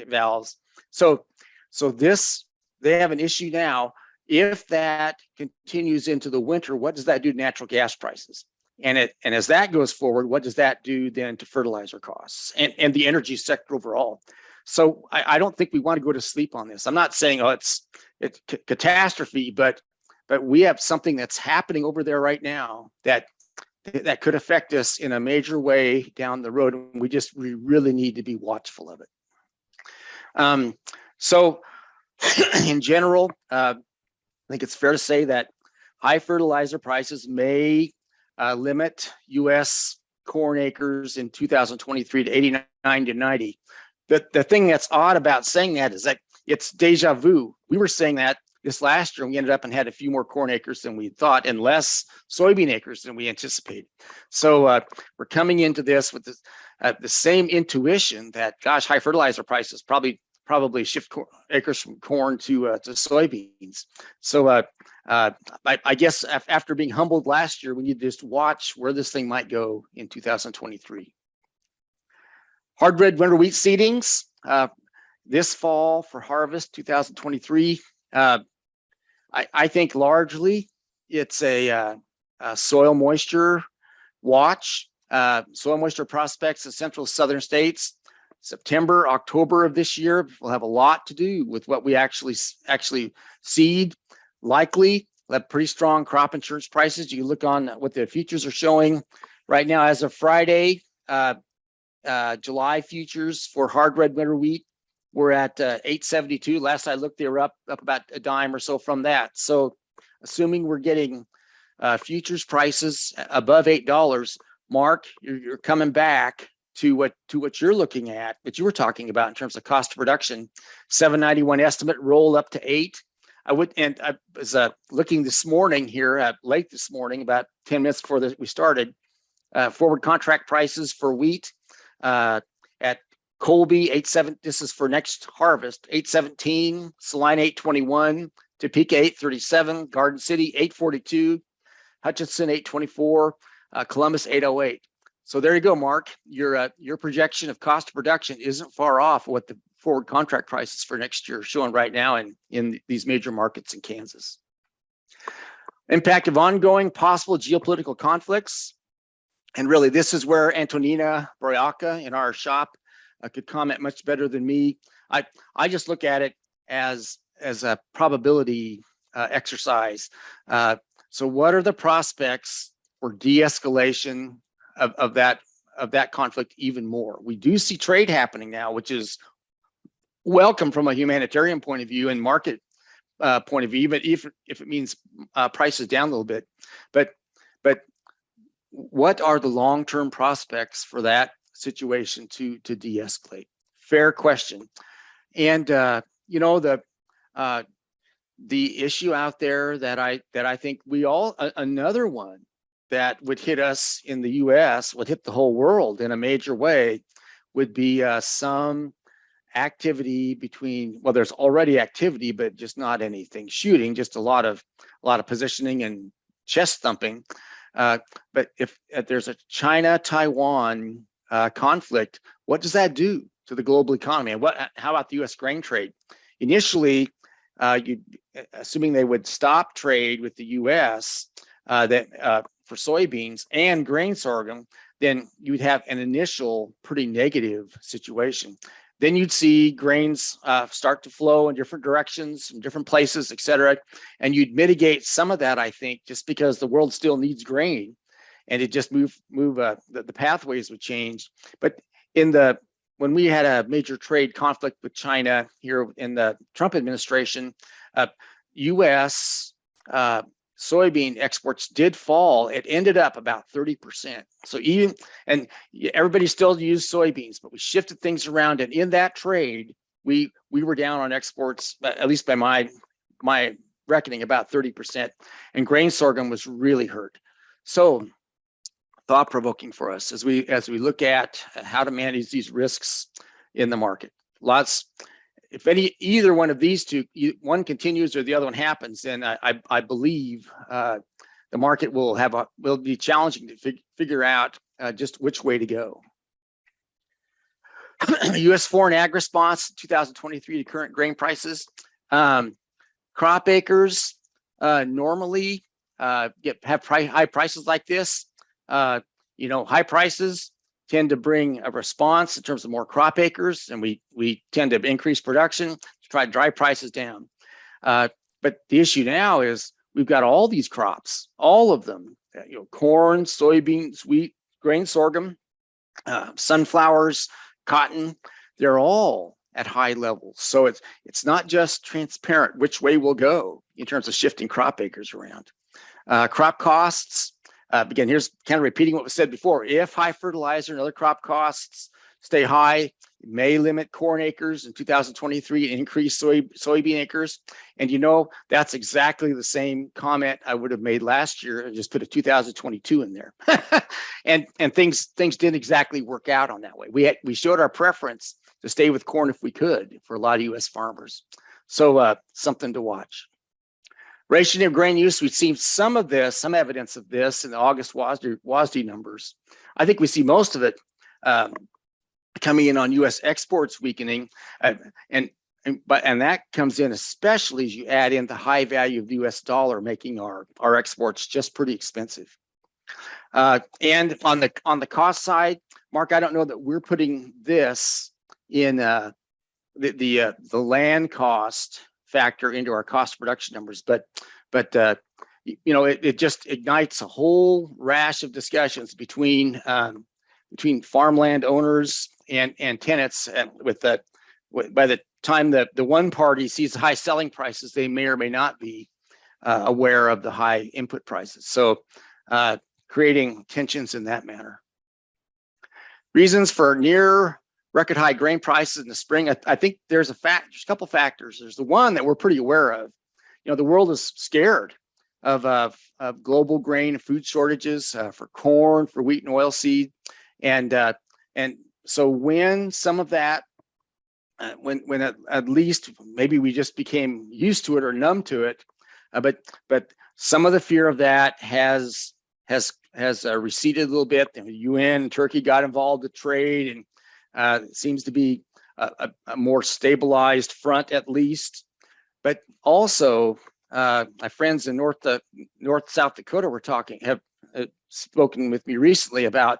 valves. So they have an issue now. If that continues into the winter, what does that do to natural gas prices? And as that goes forward, what does that do then to fertilizer costs and the energy sector overall? So I don't think we want to go to sleep on this. I'm not saying it's catastrophe, but we have something that's happening over there right now that could affect us in a major way down the road. And we really need to be watchful of it. So in general, I think it's fair to say that high fertilizer prices may limit U.S. corn acres in 2023 to 89 to 90. The thing that's odd about saying that is that it's deja vu. We were saying that this last year, and we ended up and had a few more corn acres than we thought and less soybean acres than we anticipated. So we're coming into this with the same intuition that, gosh, high fertilizer prices probably shift acres from corn to soybeans. So I guess after being humbled last year, we need to just watch where this thing might go in 2023. Hard red winter wheat seedings this fall for harvest 2023. I think largely it's a soil moisture watch. Soil moisture prospects in central southern states. September, October of this year will have a lot to do with what we actually seed. Likely, we'll have pretty strong crop insurance prices. You can look on what the futures are showing right now as of Friday. July futures for hard red winter wheat, we're at 872. Last I looked, they were up about a dime or so from that. So assuming we're getting futures prices above $8, Mark, you're coming back to what you're looking at, what you were talking about in terms of cost of production. 791 estimate roll up to 8. I was looking this morning here, late this morning, about 10 minutes before we started, forward contract prices for wheat at Colby 87. This is for next harvest, 817, Salina 821, Topeka 837, Garden City 842, Hutchinson 824, Columbus 808. So there you go, Mark. Your projection of cost of production isn't far off what the forward contract prices for next year are showing right now in these major markets in Kansas. Impact of ongoing possible geopolitical conflicts. And really, this is where Antonina Boyaca in our shop could comment much better than me. I just look at it as a probability exercise. So what are the prospects for de-escalation of that conflict even more? We do see trade happening now, which is welcome from a humanitarian point of view and market point of view, but if it means prices down a little bit. But what are the long-term prospects for that situation to de-escalate? Fair question. And the issue out there that I think we all, another one that would hit us in the US, would hit the whole world in a major way, would be some activity between, well, there's already activity, but just not anything shooting, just a lot of positioning and chest thumping. But if there's a China-Taiwan conflict, what does that do to the global economy? And how about the U.S. grain trade? Initially, assuming they would stop trade with the U.S. For soybeans and grain sorghum, then you'd have an initial pretty negative situation. Then you'd see grains start to flow in different directions, from different places, et cetera. And you'd mitigate some of that, I think, just because the world still needs grain, and it just the pathways would change. But when we had a major trade conflict with China here in the Trump administration, U.S. soybean exports did fall. It ended up about 30%. So everybody still used soybeans, but we shifted things around, and in that trade, we were down on exports, at least by my reckoning, about 30%, and grain sorghum was really hurt. So thought provoking for us as we look at how to manage these risks in the market. If either one of these two, one continues or the other one happens, then I believe the market will be challenging to figure out just which way to go. U.S. foreign ag response 2023 to current grain prices. Crop acres normally have high prices like this. High prices tend to bring a response in terms of more crop acres, and we tend to increase production to try to drive prices down. But the issue now is we've got all these crops, all of them, corn, soybeans, wheat, grain, sorghum, sunflowers, cotton, they're all at high levels. So it's not just transparent which way we'll go in terms of shifting crop acres around. Crop costs, again, here's kind of repeating what was said before. If high fertilizer and other crop costs stay high, it may limit corn acres in 2023 and increase soybean acres. And that's exactly the same comment I would have made last year. I just put a 2022 in there. and things didn't exactly work out on that way. We showed our preference to stay with corn if we could for a lot of U.S. farmers. So something to watch. Rationing of grain use, we've seen some evidence of this in the August WASDE numbers. I think we see most of it coming in on U.S. exports weakening, and that comes in especially as you add in the high value of the U.S. dollar, making our exports just pretty expensive. And on the cost side, Mark, I don't know that we're putting this in the land cost factor into our cost of production numbers, but it just ignites a whole rash of discussions between farmland owners and tenants. And by the time the one party sees the high selling prices, they may or may not be aware of the high input prices. So creating tensions in that manner. Reasons for near record high grain prices in the spring. I think there's a couple factors. There's the one that we're pretty aware of. The world is scared of global grain and food shortages for corn, for wheat and oilseed, and so when some of that, when at least maybe we just became used to it or numb to it, but some of the fear of that has receded a little bit. The UN and Turkey got involved with trade, and it seems to be a more stabilized front at least. But also, my friends in North South Dakota have spoken with me recently about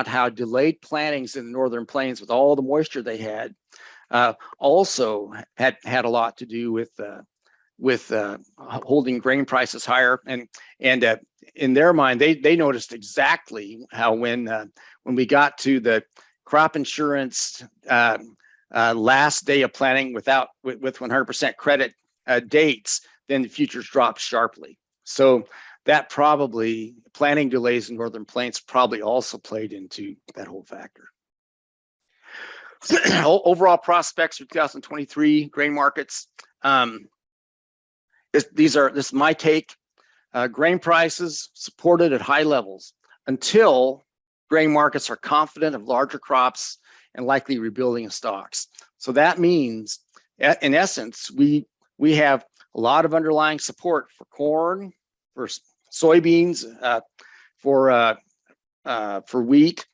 how delayed plantings in the northern plains with all the moisture they had also had a lot to do with holding grain prices higher. And in their mind, they noticed exactly how when we got to the crop insurance last day of planting with 100% credit dates, then the futures dropped sharply. So that probably, planting delays in northern plains probably also played into that whole factor. Overall prospects for 2023 grain markets. This is my take. Grain prices supported at high levels until grain markets are confident of larger crops and likely rebuilding of stocks. So that means, in essence, we have a lot of underlying support for corn, for soybeans, for wheat,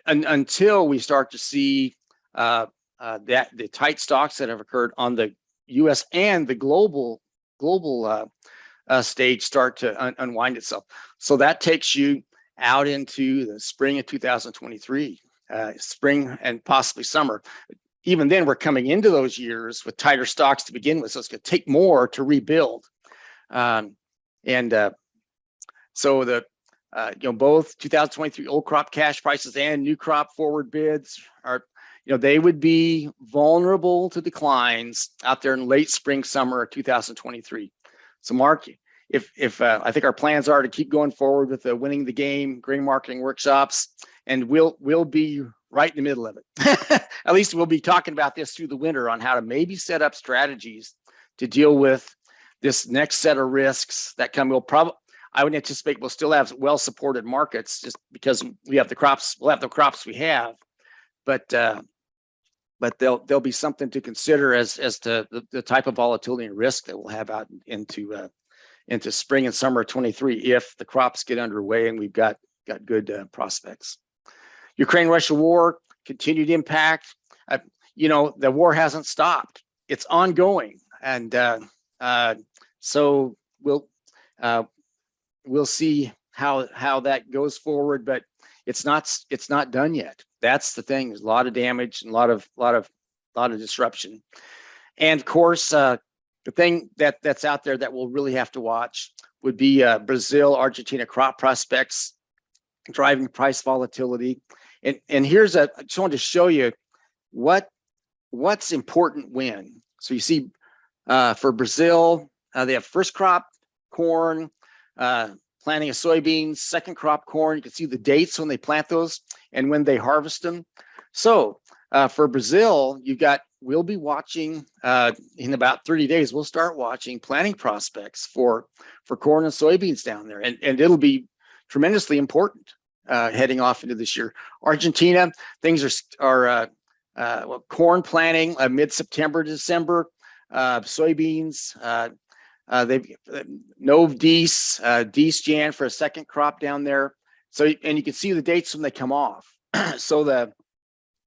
until we start to see that the tight stocks that have occurred on the U.S. and the global stage start to unwind itself. So that takes you out into the spring of 2023, spring and possibly summer. Even then, we're coming into those years with tighter stocks to begin with, so it's going to take more to rebuild. So both 2023 old crop cash prices and new crop forward bids are, they would be vulnerable to declines out there in late spring, summer of 2023. So Mark, if I think our plans are to keep going forward with the winning the game grain marketing workshops, and we'll be right in the middle of it. At least we'll be talking about this through the winter on how to maybe set up strategies to deal with this next set of risks that come. I would anticipate we'll still have well-supported markets just because we have the crops. We'll have the crops we have, but there'll be something to consider as to the type of volatility and risk that we'll have out into spring and summer of 23 if the crops get underway and we've got good prospects. Ukraine-Russia war, continued impact. The war hasn't stopped. It's ongoing, and so we'll see how that goes forward. But it's not done yet. That's the thing. There's a lot of damage and a lot of disruption. And of course, the thing that's out there that we'll really have to watch would be Brazil, Argentina crop prospects driving price volatility. And here's I just wanted to show you what's important when. So you see for Brazil, they have first crop corn, planting of soybeans, second crop corn. You can see the dates when they plant those and when they harvest them. So for Brazil, we'll be watching in about 30 days, we'll start watching planting prospects for corn and soybeans down there. And it'll be tremendously important heading off into this year. Argentina, things are corn planting mid-September to December, soybeans, they've Nov Dies Jan for a second crop down there. So, and you can see the dates when they come off. So the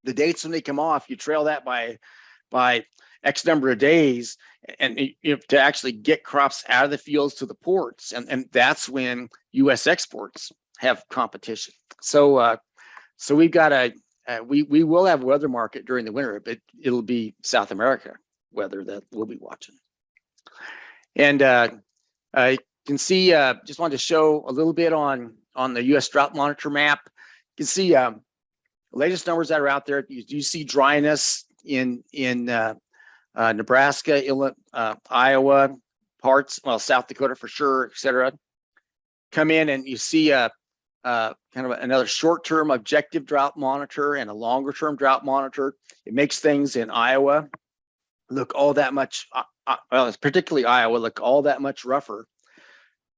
dates when they come off, you trail that by X number of days, and to actually get crops out of the fields to the ports, and that's when U.S. exports have competition. So we've got we will have weather market during the winter, but it'll be South America weather that we'll be watching. And you can see, just wanted to show a little bit on the S Drought Monitor Map. You can see the latest numbers that are out there. You see dryness in Nebraska, Iowa, South Dakota for sure, et cetera. Come in and you see kind of another short-term objective drought monitor and a longer-term drought monitor. It makes things in Iowa look all that much, particularly Iowa, look all that much rougher.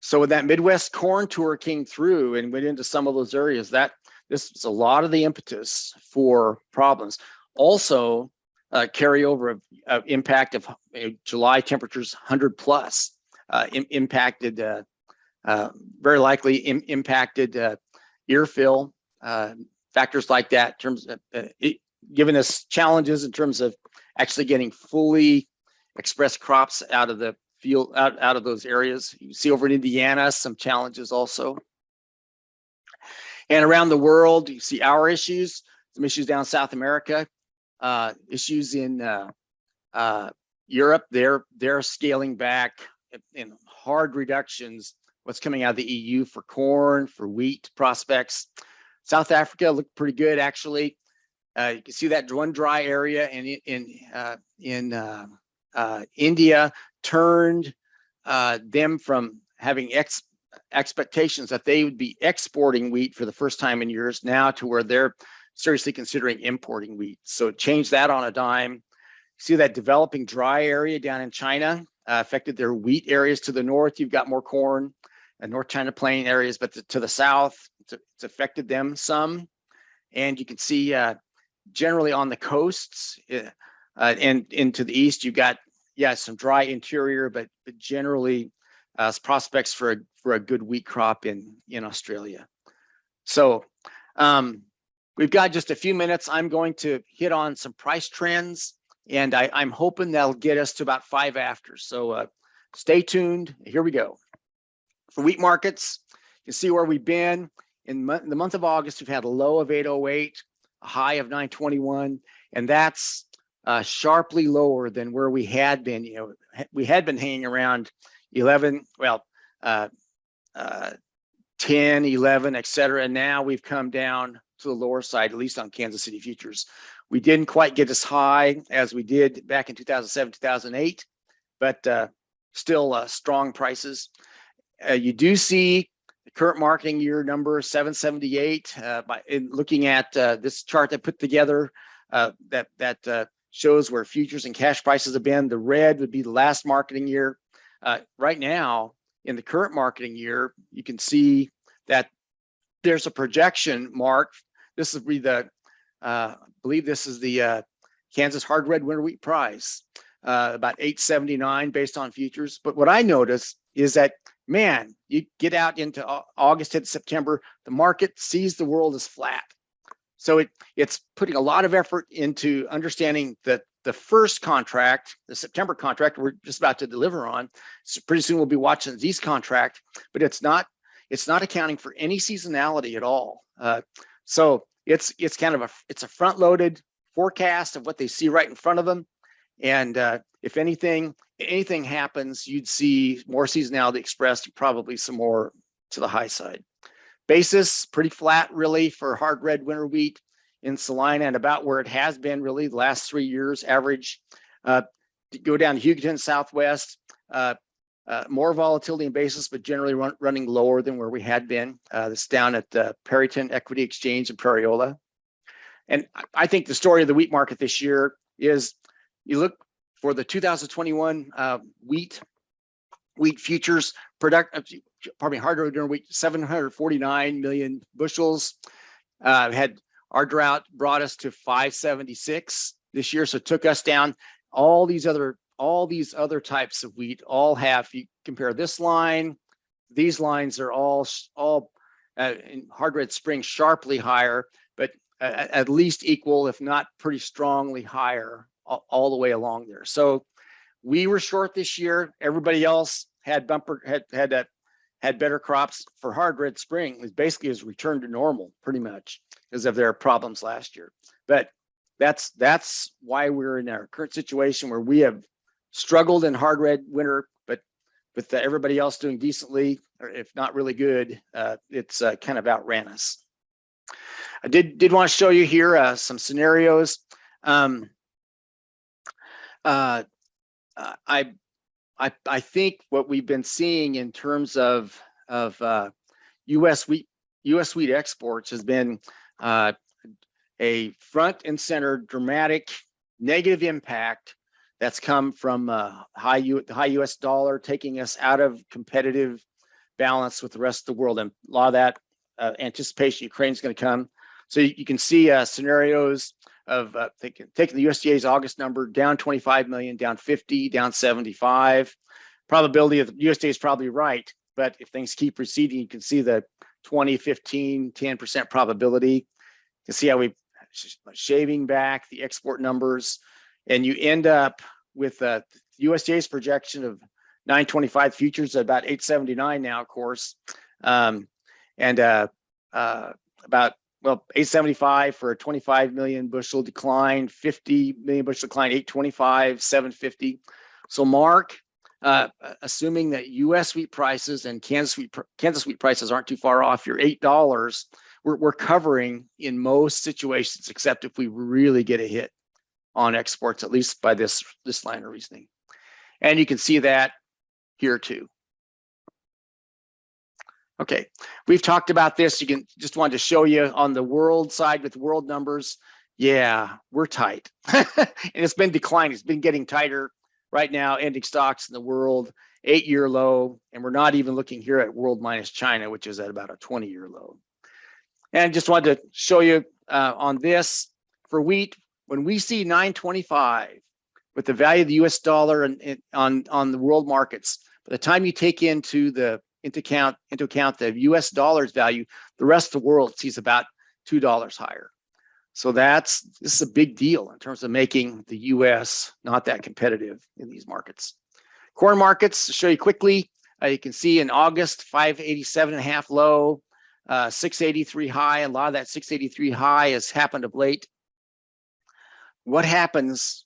So when that Midwest corn tour came through and went into some of those areas, this is a lot of the impetus for problems. Also, carryover of impact of July temperatures 100 plus impacted, very likely impacted ear fill, factors like that in terms of giving us challenges in terms of actually getting fully expressed crops out of the field, out of those areas. You see over in Indiana, some challenges also. And around the world, you see our issues, some issues down South America, issues in Europe. They're scaling back in hard reductions. What's coming out of the EU for corn, for wheat prospects. South Africa looked pretty good actually. You can see that one dry area in India turned them from having expectations that they would be exporting wheat for the first time in years now to where they're seriously considering importing wheat. So it changed that on a dime. You see that developing dry area down in China affected their wheat areas. To the north, you've got more corn and North China Plain areas, but to the south, it's affected them some. And you can see generally on the coasts and into the east, you've got, some dry interior, but generally prospects for a good wheat crop in Australia. So we've got just a few minutes. I'm going to hit on some price trends, and I'm hoping that'll get us to about 5 after. So stay tuned. Here we go. For wheat markets, you can see where we've been. In the month of August, we've had a low of 808, a high of 921, and that's sharply lower than where we had been. We had been hanging around 11, 10, 11, et cetera. And now we've come down to the lower side, at least on Kansas City futures. We didn't quite get as high as we did back in 2007, 2008, but still strong prices. You do see the current marketing year number 778. In looking at this chart I put together, that shows where futures and cash prices have been. The red would be the last marketing year. Right now, in the current marketing year, you can see that there's a projection mark. This would be the, I believe this is the Kansas hard red winter wheat price, about 879 based on futures. But what I notice is that, man, you get out into August and September, the market sees the world as flat. So it's putting a lot of effort into understanding that the first contract, the September contract we're just about to deliver on, so pretty soon we'll be watching these contract, but it's not accounting for any seasonality at all. So it's kind of a front-loaded forecast of what they see right in front of them. And if anything happens, you'd see more seasonality expressed, probably some more to the high side. Basis pretty flat really for hard red winter wheat in Salina, and about where it has been really the last 3 years average. Go down to Hugoton Southwest, more volatility in basis, but generally running lower than where we had been. This down at the Perryton Equity Exchange in Prairieola. And I think the story of the wheat market this year is, you look for the 2021 wheat futures hard red winter wheat, 749 million bushels. Had our drought brought us to 576 this year, so it took us down. All these other types of wheat all have, if you compare this line, these lines are all in hard red spring sharply higher, but at least equal, if not pretty strongly higher, all the way along there. So we were short this year. Everybody else had better crops. For hard red spring, it basically has returned to normal pretty much because of their problems last year. But that's why we're in our current situation where we have struggled in hard red winter, but with everybody else doing decently, or if not really good, it's kind of outran us. I did want to show you here some scenarios. I think what we've been seeing in terms of U.S. wheat exports has been a front and center dramatic negative impact that's come from the high U.S. dollar taking us out of competitive balance with the rest of the world, and a lot of that anticipation Ukraine's going to come. So you can see scenarios of taking the USDA's August number down 25 million, down 50, down 75. Probability of the USDA is probably right, but if things keep receding, you can see the 20, 15, 10% probability. You can see how we're shaving back the export numbers, and you end up with USDA's projection of 925 futures at about 879 now, of course, and about 875 for a 25 million bushel decline, 50 million bushel decline, 825, 750. So Mark, assuming that U.S. wheat prices and Kansas wheat prices aren't too far off, your $8, we're covering in most situations, except if we really get a hit on exports, at least by this line of reasoning. And you can see that here too. Okay, we've talked about this. Just wanted to show you on the world side with world numbers. Yeah, we're tight. And it's been declining. It's been getting tighter right now. Ending stocks in the world, 8-year low. And we're not even looking here at world minus China, which is at about a 20-year low. And just wanted to show you on this for wheat, when we see 925 with the value of the US dollar and on the world markets, by the time you take into account the US dollar's value, the rest of the world sees about $2 higher. So this is a big deal in terms of making the US not that competitive in these markets. Corn markets, to show you quickly, you can see in August, 587.5 low, 683 high. A lot of that 683 high has happened of late. What happens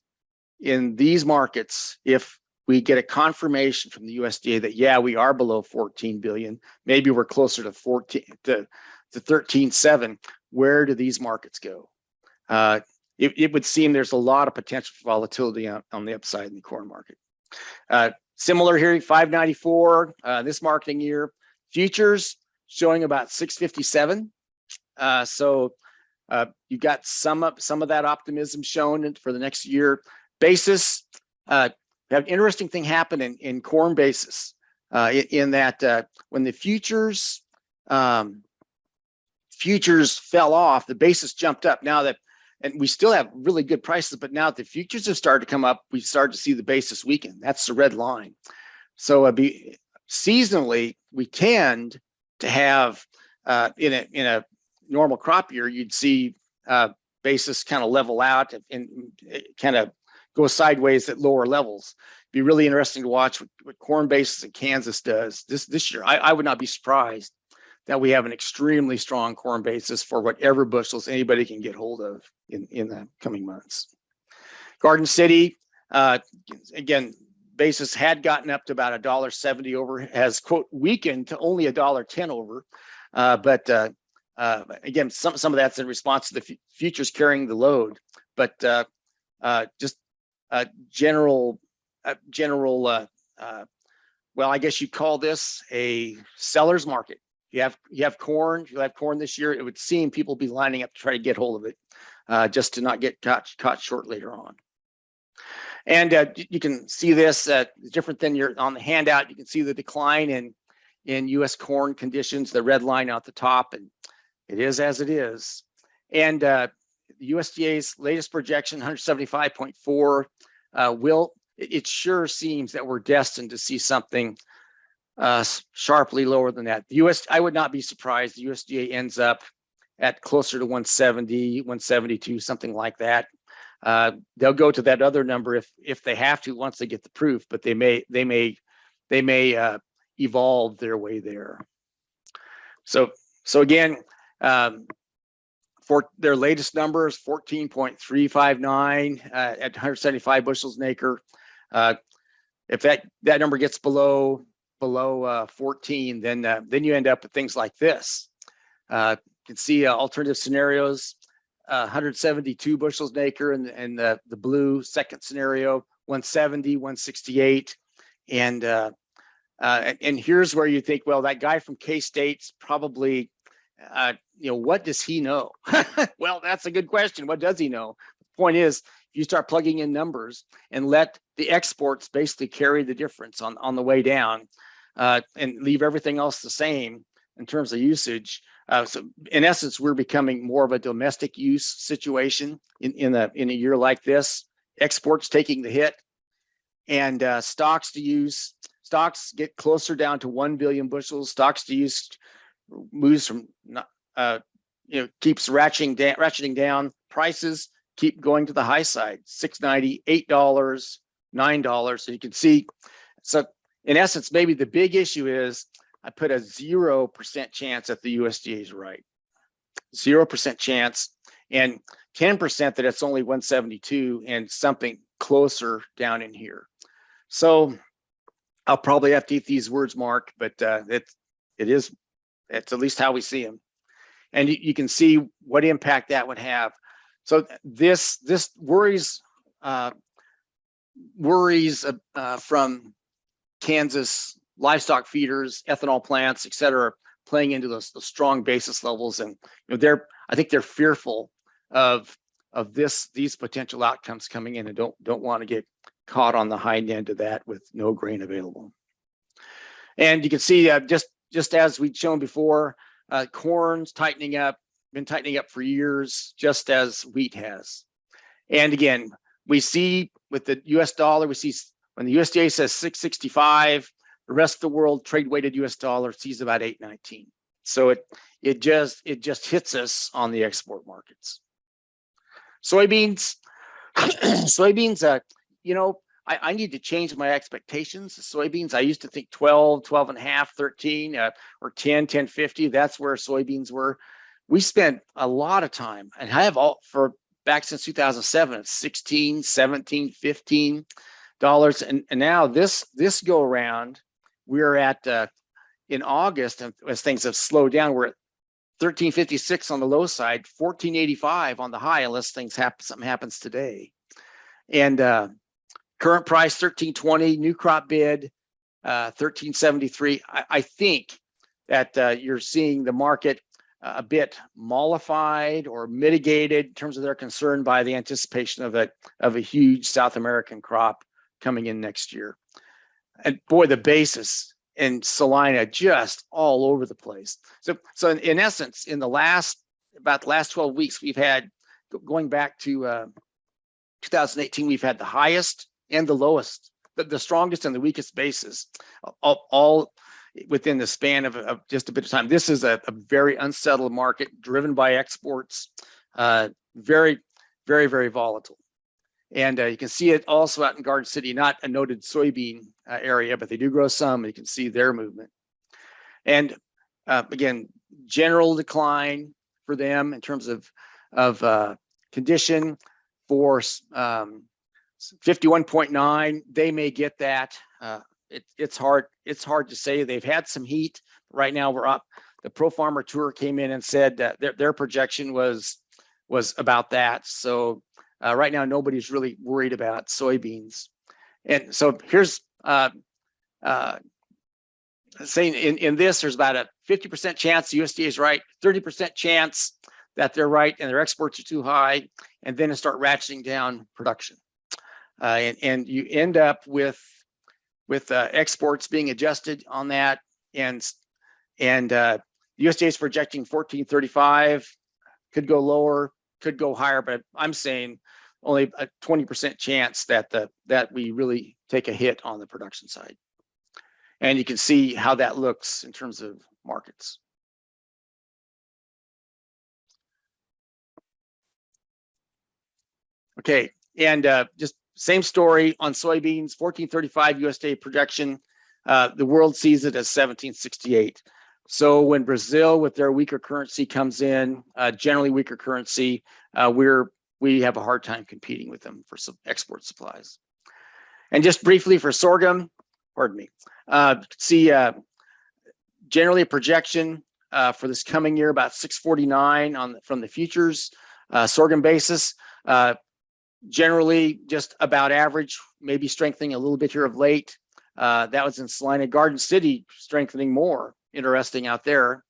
in these markets if we get a confirmation from the USDA that, yeah, we are below 14 billion, maybe we're closer to 13.7, where do these markets go? It would seem there's a lot of potential for volatility on the upside in the corn market. Similar here, 594 this marketing year. Futures showing about 657. So you've got some of that optimism shown for the next year. Basis, have an interesting thing happen in corn basis, in that when the futures fell off, the basis jumped up. Now that, and we still have really good prices, but now that the futures have started to come up, we started to see the basis weaken. That's the red line. So seasonally, we tend to have in a normal crop year, you'd see basis kind of level out and kind of go sideways at lower levels. Be really interesting to watch what corn basis in Kansas does this year. I would not be surprised that we have an extremely strong corn basis for whatever bushels anybody can get hold of in the coming months. Garden City, again, basis had gotten up to about $1.70 over, has quote weakened to only $1.10 over, but again, some of that's in response to the futures carrying the load, but just general, well, I guess you call this a seller's market. You have corn. If you have corn this year, it would seem people be lining up to try to get hold of it, just to not get caught short later on. And you can see this different than on the handout. You can see the decline in U.S. corn conditions, the red line out the top, and it is as it is. And the USDA's latest projection, 175.4, it sure seems that we're destined to see something sharply lower than that. I would not be surprised the USDA ends up at closer to 170, 172, something like that. They'll go to that other number if they have to once they get the proof, but they may evolve their way there. So again, for their latest numbers, 14.359 at 175 bushels an acre. If that number gets below 14, then you end up with things like this. You can see alternative scenarios, 172 bushels an acre, and the blue second scenario, 170, 168, and here's where you think, well, that guy from K-State's probably, what does he know? Well, that's a good question. What does he know? The point is, if you start plugging in numbers and let the exports basically carry the difference on the way down, and leave everything else the same in terms of usage. So in essence, we're becoming more of a domestic use situation in a year like this. Exports taking the hit, and stocks get closer down to 1 billion bushels. Stocks to use moves from keeps ratcheting down. Prices keep going to the high side, $6.90, $8, $9. So you can see. So in essence, maybe the big issue is I put a 0% chance that the USDA is right. 0% chance, and 10% that it's only 172 and something closer down in here. So I'll probably have to eat these words, Mark, but it's at least how we see them. And you can see what impact that would have. So this worries from Kansas livestock feeders, ethanol plants, et cetera, playing into those strong basis levels. And I think they're fearful of these potential outcomes coming in, and don't want to get caught on the hind end of that with no grain available. And you can see just as we'd shown before, corn's been tightening up for years, just as wheat has. And again, we see with the US dollar, we see when the USDA says 665, the rest of the world trade weighted US dollar sees about 819. So it just hits us on the export markets. Soybeans, I need to change my expectations. Soybeans, I used to think 12, 12 and a half, 13, or 10, 10.50. That's where soybeans were. We spent a lot of time, and I have back since 2007, 16, 17, 15 dollars, and now this go around, we're at in August, as things have slowed down, we're at 13.56 on the low side, 14.85 on the high, unless something happens today. And Current price 13.20, new crop bid 13.73. I think that you're seeing the market a bit mollified or mitigated in terms of their concern by the anticipation of a huge South American crop coming in next year. And boy, the basis in Salina just all over the place. So in essence, in about the last 12 weeks, we've had, going back to 2018, we've had the highest and the lowest, the strongest and the weakest basis, all within the span of just a bit of time. This is a very unsettled market driven by exports, very, very, very volatile. And you can see it also out in Garden City, not a noted soybean area, but they do grow some. You can see their movement. And again, general decline for them in terms of condition for 51.9. They may get that. It's hard to say. They've had some heat. Right now we're up. The Pro Farmer Tour came in and said that their projection was about that. So right now nobody's really worried about soybeans. And so here's saying in this, there's about a 50% chance the USDA is right, 30% chance that they're right and their exports are too high, and then start ratcheting down production. And you end up with exports being adjusted on that, and USDA is projecting 1435, could go lower, could go higher, but I'm saying only a 20% chance that we really take a hit on the production side. And you can see how that looks in terms of markets. Okay, and just same story on soybeans, 1435 USDA projection. The world sees it as 1768. So when Brazil with their weaker currency comes in, generally weaker currency, we have a hard time competing with them for some export supplies. And just briefly for sorghum, pardon me, see generally a projection for this coming year about 649 from the futures sorghum basis. Generally just about average, maybe strengthening a little bit here of late. That was in Salina. Garden City strengthening more, interesting out there.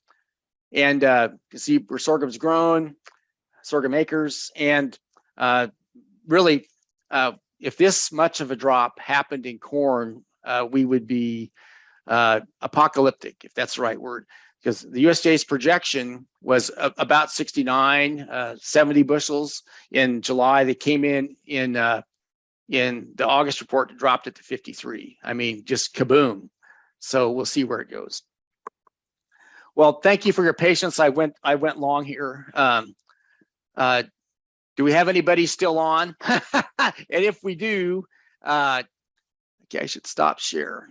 And you can see where sorghum's grown, sorghum acres, and really if this much of a drop happened in corn, we would be apocalyptic, if that's the right word, because the USDA's projection was about 69, 70 bushels in July. They came in the August report, dropped it to 53. I mean, just kaboom. So we'll see where it goes. Well, thank you for your patience. I went long here. Do we have anybody still on? And if we do, okay, I should stop share.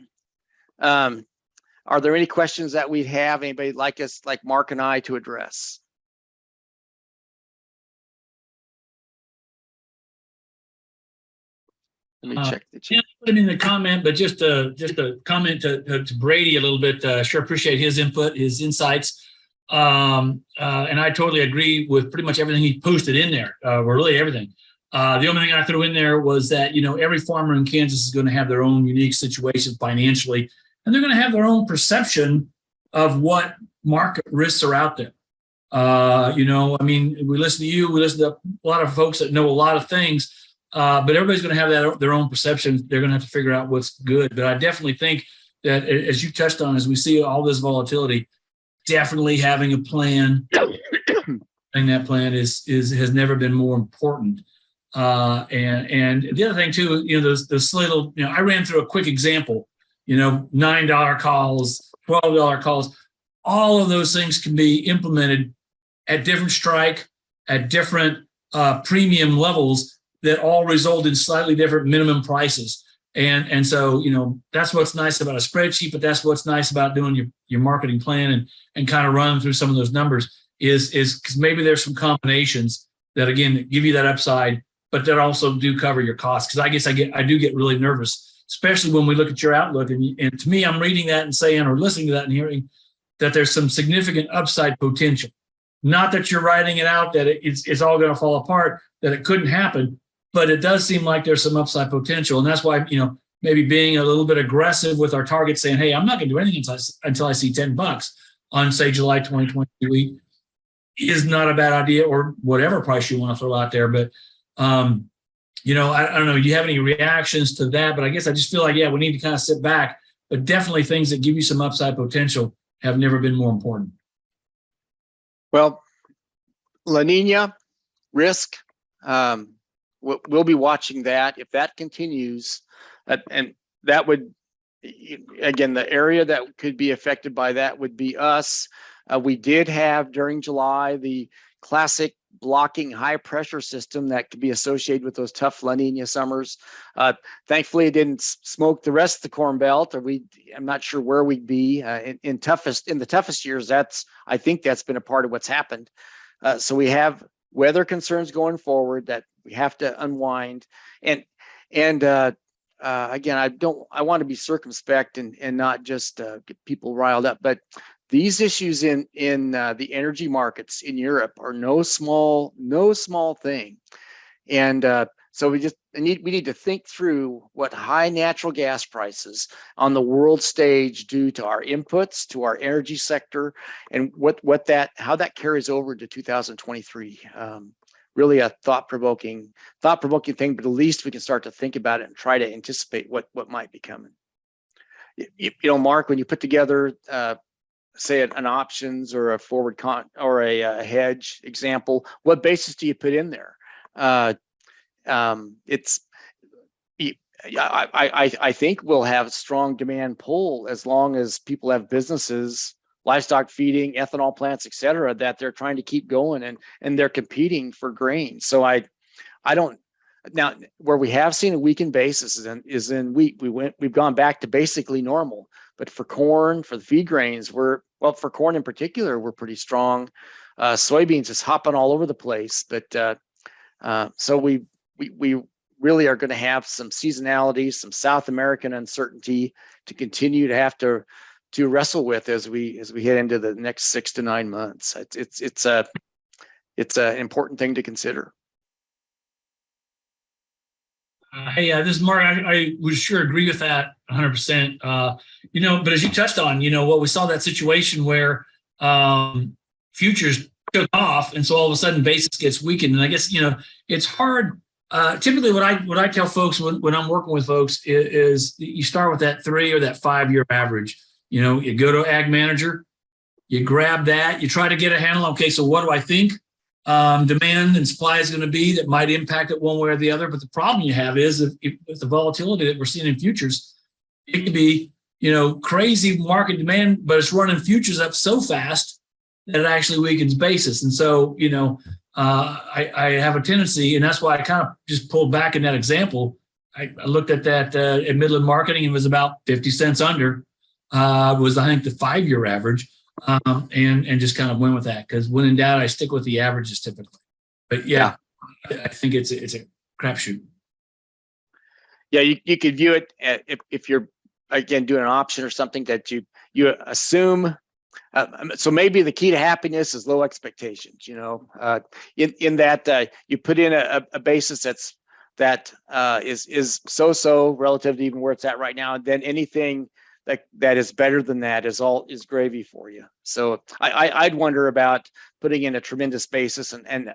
Are there any questions that we have? Anybody like Mark and I, to address? Let me check the chat. Put it in the comment, but just a comment to Brady a little bit. Sure appreciate his input, his insights. And I totally agree with pretty much everything he posted in there, or really everything. The only thing I threw in there was that, every farmer in Kansas is going to have their own unique situation financially, and they're going to have their own perception of what market risks are out there. We listen to you, we listen to a lot of folks that know a lot of things, but everybody's going to have their own perception. They're going to have to figure out what's good. But I definitely think that, as you touched on, as we see all this volatility, definitely having a plan, and that plan has never been more important. And the other thing too, those little, I ran through a quick example, $9 calls, $12 calls, all of those things can be implemented at different strike, at different premium levels that all result in slightly different minimum prices. And so, that's what's nice about a spreadsheet, but that's what's nice about doing your marketing plan and kind of running through some of those numbers is because maybe there's some combinations that, again, give you that upside, but that also do cover your costs. Because I guess I do get really nervous, especially when we look at your outlook. And to me, I'm reading that and saying, or listening to that and hearing that there's some significant upside potential. Not that you're writing it out, that it's all going to fall apart, that it couldn't happen, but it does seem like there's some upside potential. And that's why, maybe being a little bit aggressive with our target, saying, hey, I'm not going to do anything until I see $10 on, say, July 2023 is not a bad idea, or whatever price you want to throw out there. But, I don't know, do you have any reactions to that? But I guess I just feel like, we need to kind of sit back, but definitely things that give you some upside potential have never been more important. Well, La Nina risk, we'll be watching that. If that continues, and that would, again, the area that could be affected by that would be us. We did have during July the classic blocking high pressure system that could be associated with those tough La Nina summers. Thankfully, it didn't smoke the rest of the Corn Belt, or I'm not sure where we'd be in the toughest years. I think that's been a part of what's happened. So we have weather concerns going forward that we have to unwind. And again, I want to be circumspect and not just get people riled up, but these issues in the energy markets in Europe are no small thing. And so we need to think through what high natural gas prices on the world stage do to our inputs, to our energy sector, and how that carries over to 2023. Really a thought-provoking thing, but at least we can start to think about it and try to anticipate what might be coming. Mark, when you put together say an options or a forward or a hedge example, what basis do you put in there? I think we'll have strong demand pull as long as people have businesses, livestock feeding, ethanol plants, et cetera, that they're trying to keep going and they're competing for grain. So I don't, now where we have seen a weakened basis is in wheat. We've gone back to basically normal, but for corn, for the feed grains, for corn in particular, we're pretty strong. Soybeans is hopping all over the place, but so we really are going to have some seasonality, some South American uncertainty to continue to have to wrestle with as we head into the next 6 to 9 months. It's an important thing to consider. Hey, this is Mark. I would sure agree with that 100%. But as you touched on, what we saw that situation where futures took off, and so all of a sudden basis gets weakened. And I guess it's hard. Typically, what I tell folks when I'm working with folks is you start with that 3 or that 5 year average. You go to Ag Manager, you grab that, you try to get a handle. Okay, so what do I think demand and supply is going to be that might impact it one way or the other? But the problem you have is with the volatility that we're seeing in futures, it could be crazy market demand, but it's running futures up so fast that it actually weakens basis. And so I have a tendency, and that's why I kind of just pulled back in that example. I looked at that at Midland Marketing, and it was about 50 cents under. Was I think the 5 year average, and just kind of went with that, because when in doubt, I stick with the averages typically. But I think it's a crapshoot. Yeah, you could view it if you're again doing an option or something that you assume. So maybe the key to happiness is low expectations. In that you put in a basis that is so relative to even where it's at right now, and then anything that is better than that is gravy for you. So I'd wonder about putting in a tremendous basis and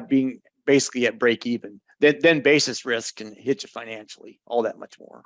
being basically at break even. Then basis risk can hit you financially all that much more.